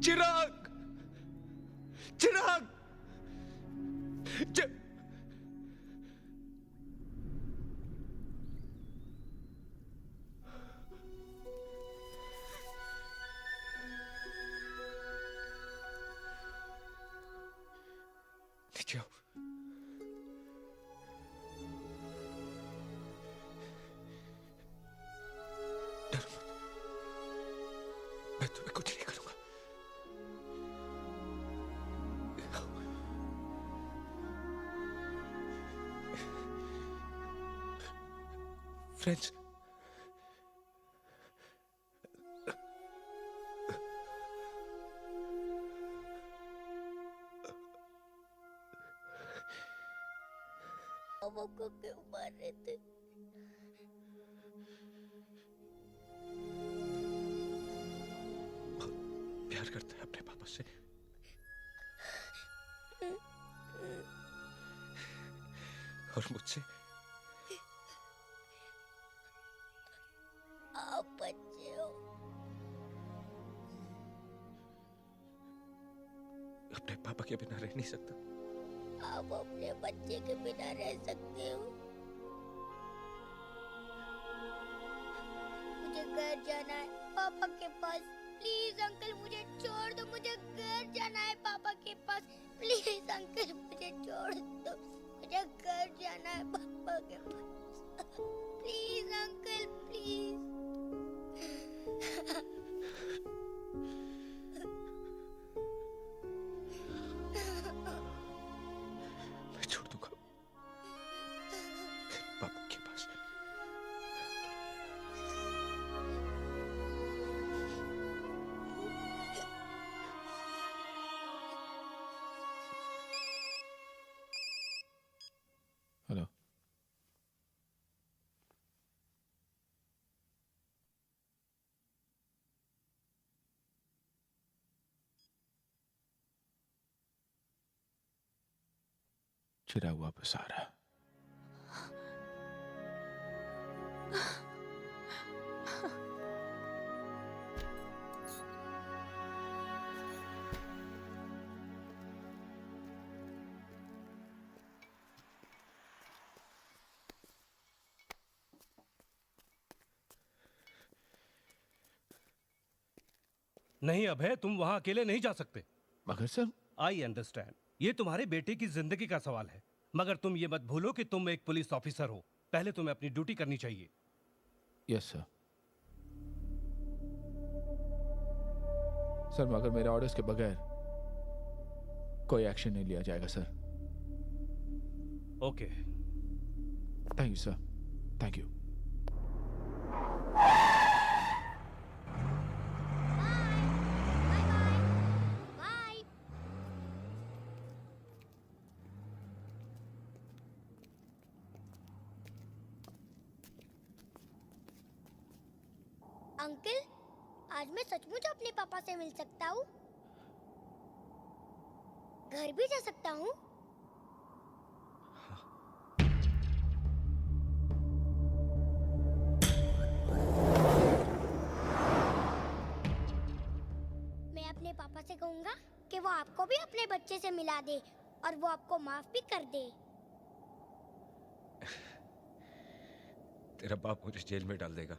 [SPEAKER 11] चिराग, चिराग, नीचे आओ। डरो मत, मैं तुम्हें कुछ नहीं करूंगा। फ्रेंड्स,
[SPEAKER 8] पापा को क्यों मार रहे थे?
[SPEAKER 11] प्यार करता है अपने पापा से। और मुझसे।
[SPEAKER 8] आप बच्चे हो।
[SPEAKER 11] अपने पापा के बिना रह नहीं सकता।
[SPEAKER 8] आप अपने बच्चे के बिना रह सकते हो। मुझे घर जाना है पापा के पास। प्लीज अंकल मुझे छोड़ दो, मुझे घर जाना है पापा के पास। प्लीज अंकल मुझे छोड़ दो, मुझे घर जाना है पापा के पास। Please uncle please.
[SPEAKER 11] मैं छोड़ दूंगा पापा के पास।
[SPEAKER 6] हेलो, चिराग वापस आ रहा है।
[SPEAKER 19] नहीं अभय, तुम वहां अकेले नहीं जा सकते।
[SPEAKER 6] मगर सर,
[SPEAKER 19] आई अंडरस्टैंड, ये तुम्हारे बेटे की जिंदगी का सवाल है, मगर तुम ये मत भूलो कि तुम एक पुलिस ऑफिसर हो। पहले तुम्हें अपनी ड्यूटी करनी चाहिए।
[SPEAKER 6] Yes sir. सर, मगर मेरे ऑर्डर्स के बगैर कोई एक्शन नहीं लिया जाएगा sir.
[SPEAKER 19] Okay.
[SPEAKER 6] Thank you sir, thank you.
[SPEAKER 8] Uncle, आज मैं सचमुच अपने पापा से मिल सकता हूँ? घर भी जा सकता हूँ? मैं अपने पापा से कहूँगा कि वो आपको भी अपने बच्चे से मिला दे और वो आपको माफ भी कर दे।
[SPEAKER 11] तेरा बाप मुझे जेल में डाल देगा।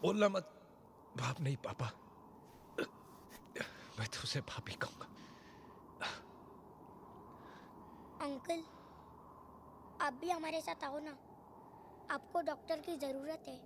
[SPEAKER 11] बोलना मत, बाप नहीं पापा। मैं तो उसे बाप ही कहूंगा।
[SPEAKER 8] अंकल, आप भी हमारे साथ आओ ना, आपको डॉक्टर की जरूरत है।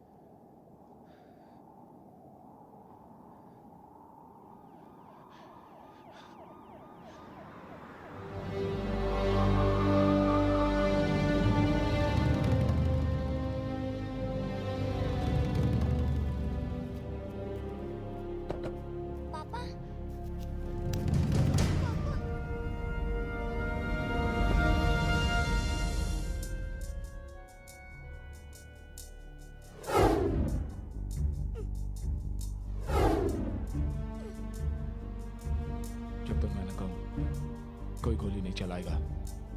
[SPEAKER 6] जब तक मैं न कहूं कोई गोली नहीं चलाएगा,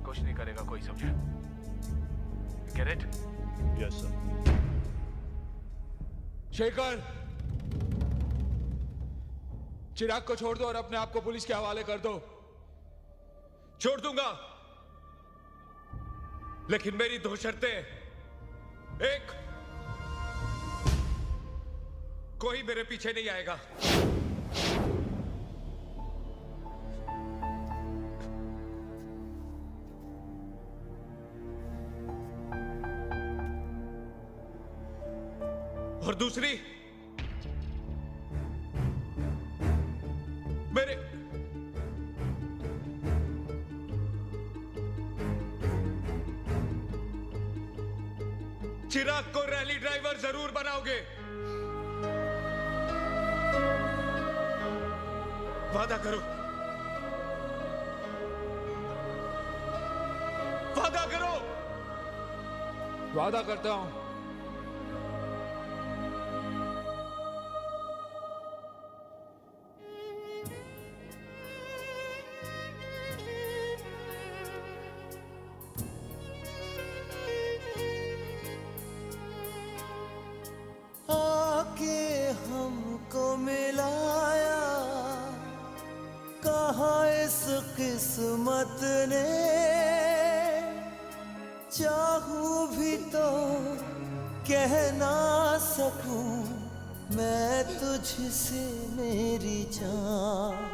[SPEAKER 6] कुछ नहीं करेगा कोई, समझे? Get it?
[SPEAKER 18] Yes sir.
[SPEAKER 6] Shekhar, Chirag को छोड़ दो और अपने आप को पुलिस के हवाले कर दो।
[SPEAKER 11] छोड़ दूंगा, लेकिन मेरी 2 शर्तें। एक, कोई मेरे पीछे नहीं आएगा। और दूसरी, मेरे चिराग को रैली ड्राइवर जरूर बनाओगे। वादा करो, वादा करो।
[SPEAKER 6] वादा करता हूं।
[SPEAKER 5] आके हमको मिलाया कहाँ इस किस्मत ने, चाहूं भी तो कह ना सकूं मैं तुझसे मेरी जान।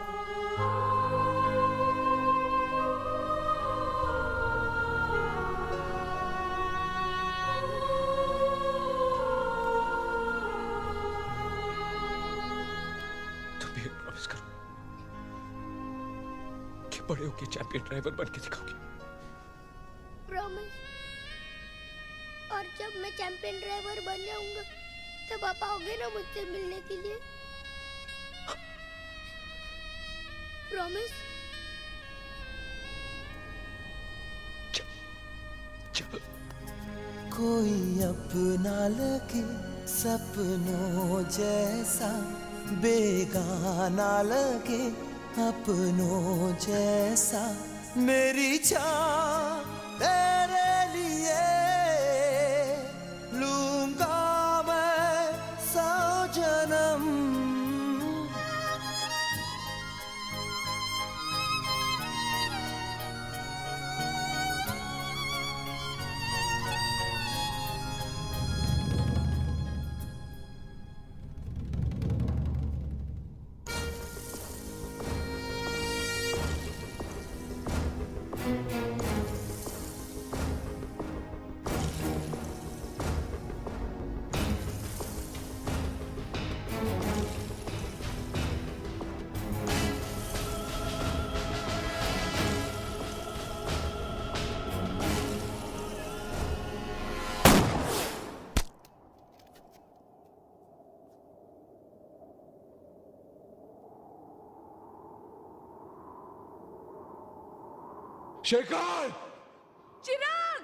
[SPEAKER 11] बड़े होके चैंपियन ड्राइवर बन के दिखाओगे।
[SPEAKER 8] प्रॉमिस। और जब मैं चैंपियन ड्राइवर बन जाऊंगा तब आप आओगे ना मुझसे मिलने के लिए? प्रॉमिस।
[SPEAKER 5] कोई अपना लगे सपनों जैसा, बेगाना लगे अपनों जैसा, मेरी जान तेरे लिए लूंगा मैं 100 जन्म।
[SPEAKER 6] शेखर!
[SPEAKER 7] चिराग!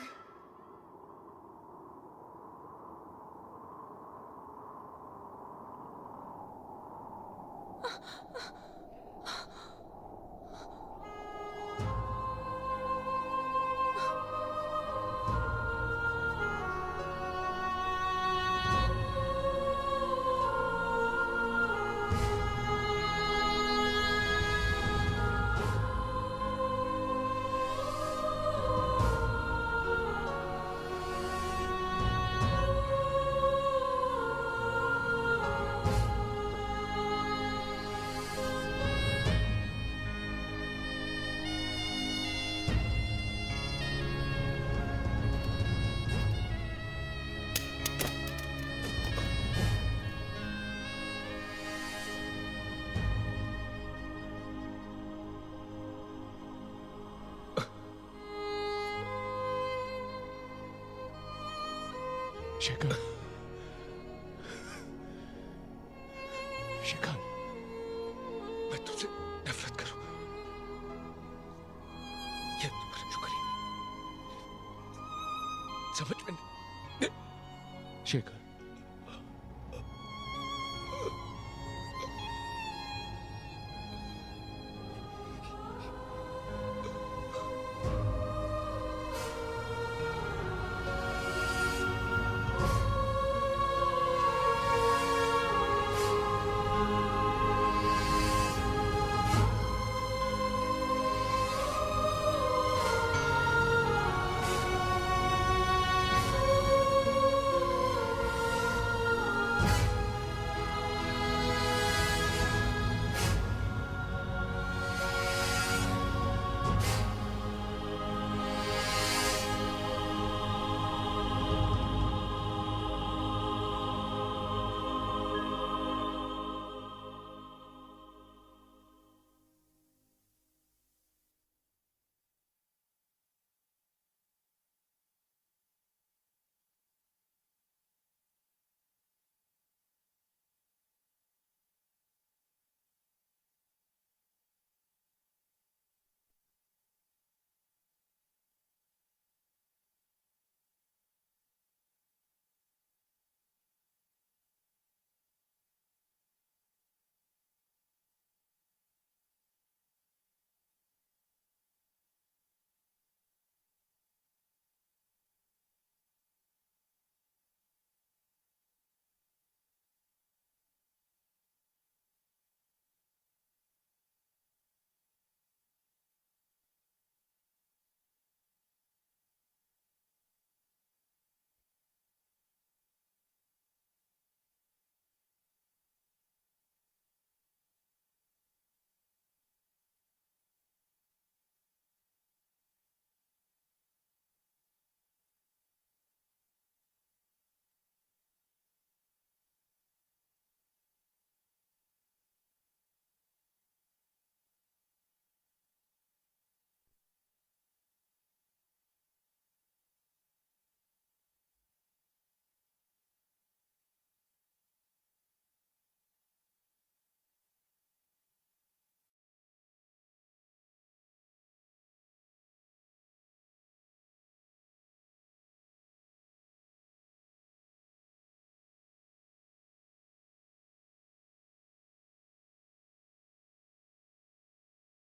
[SPEAKER 6] शेखर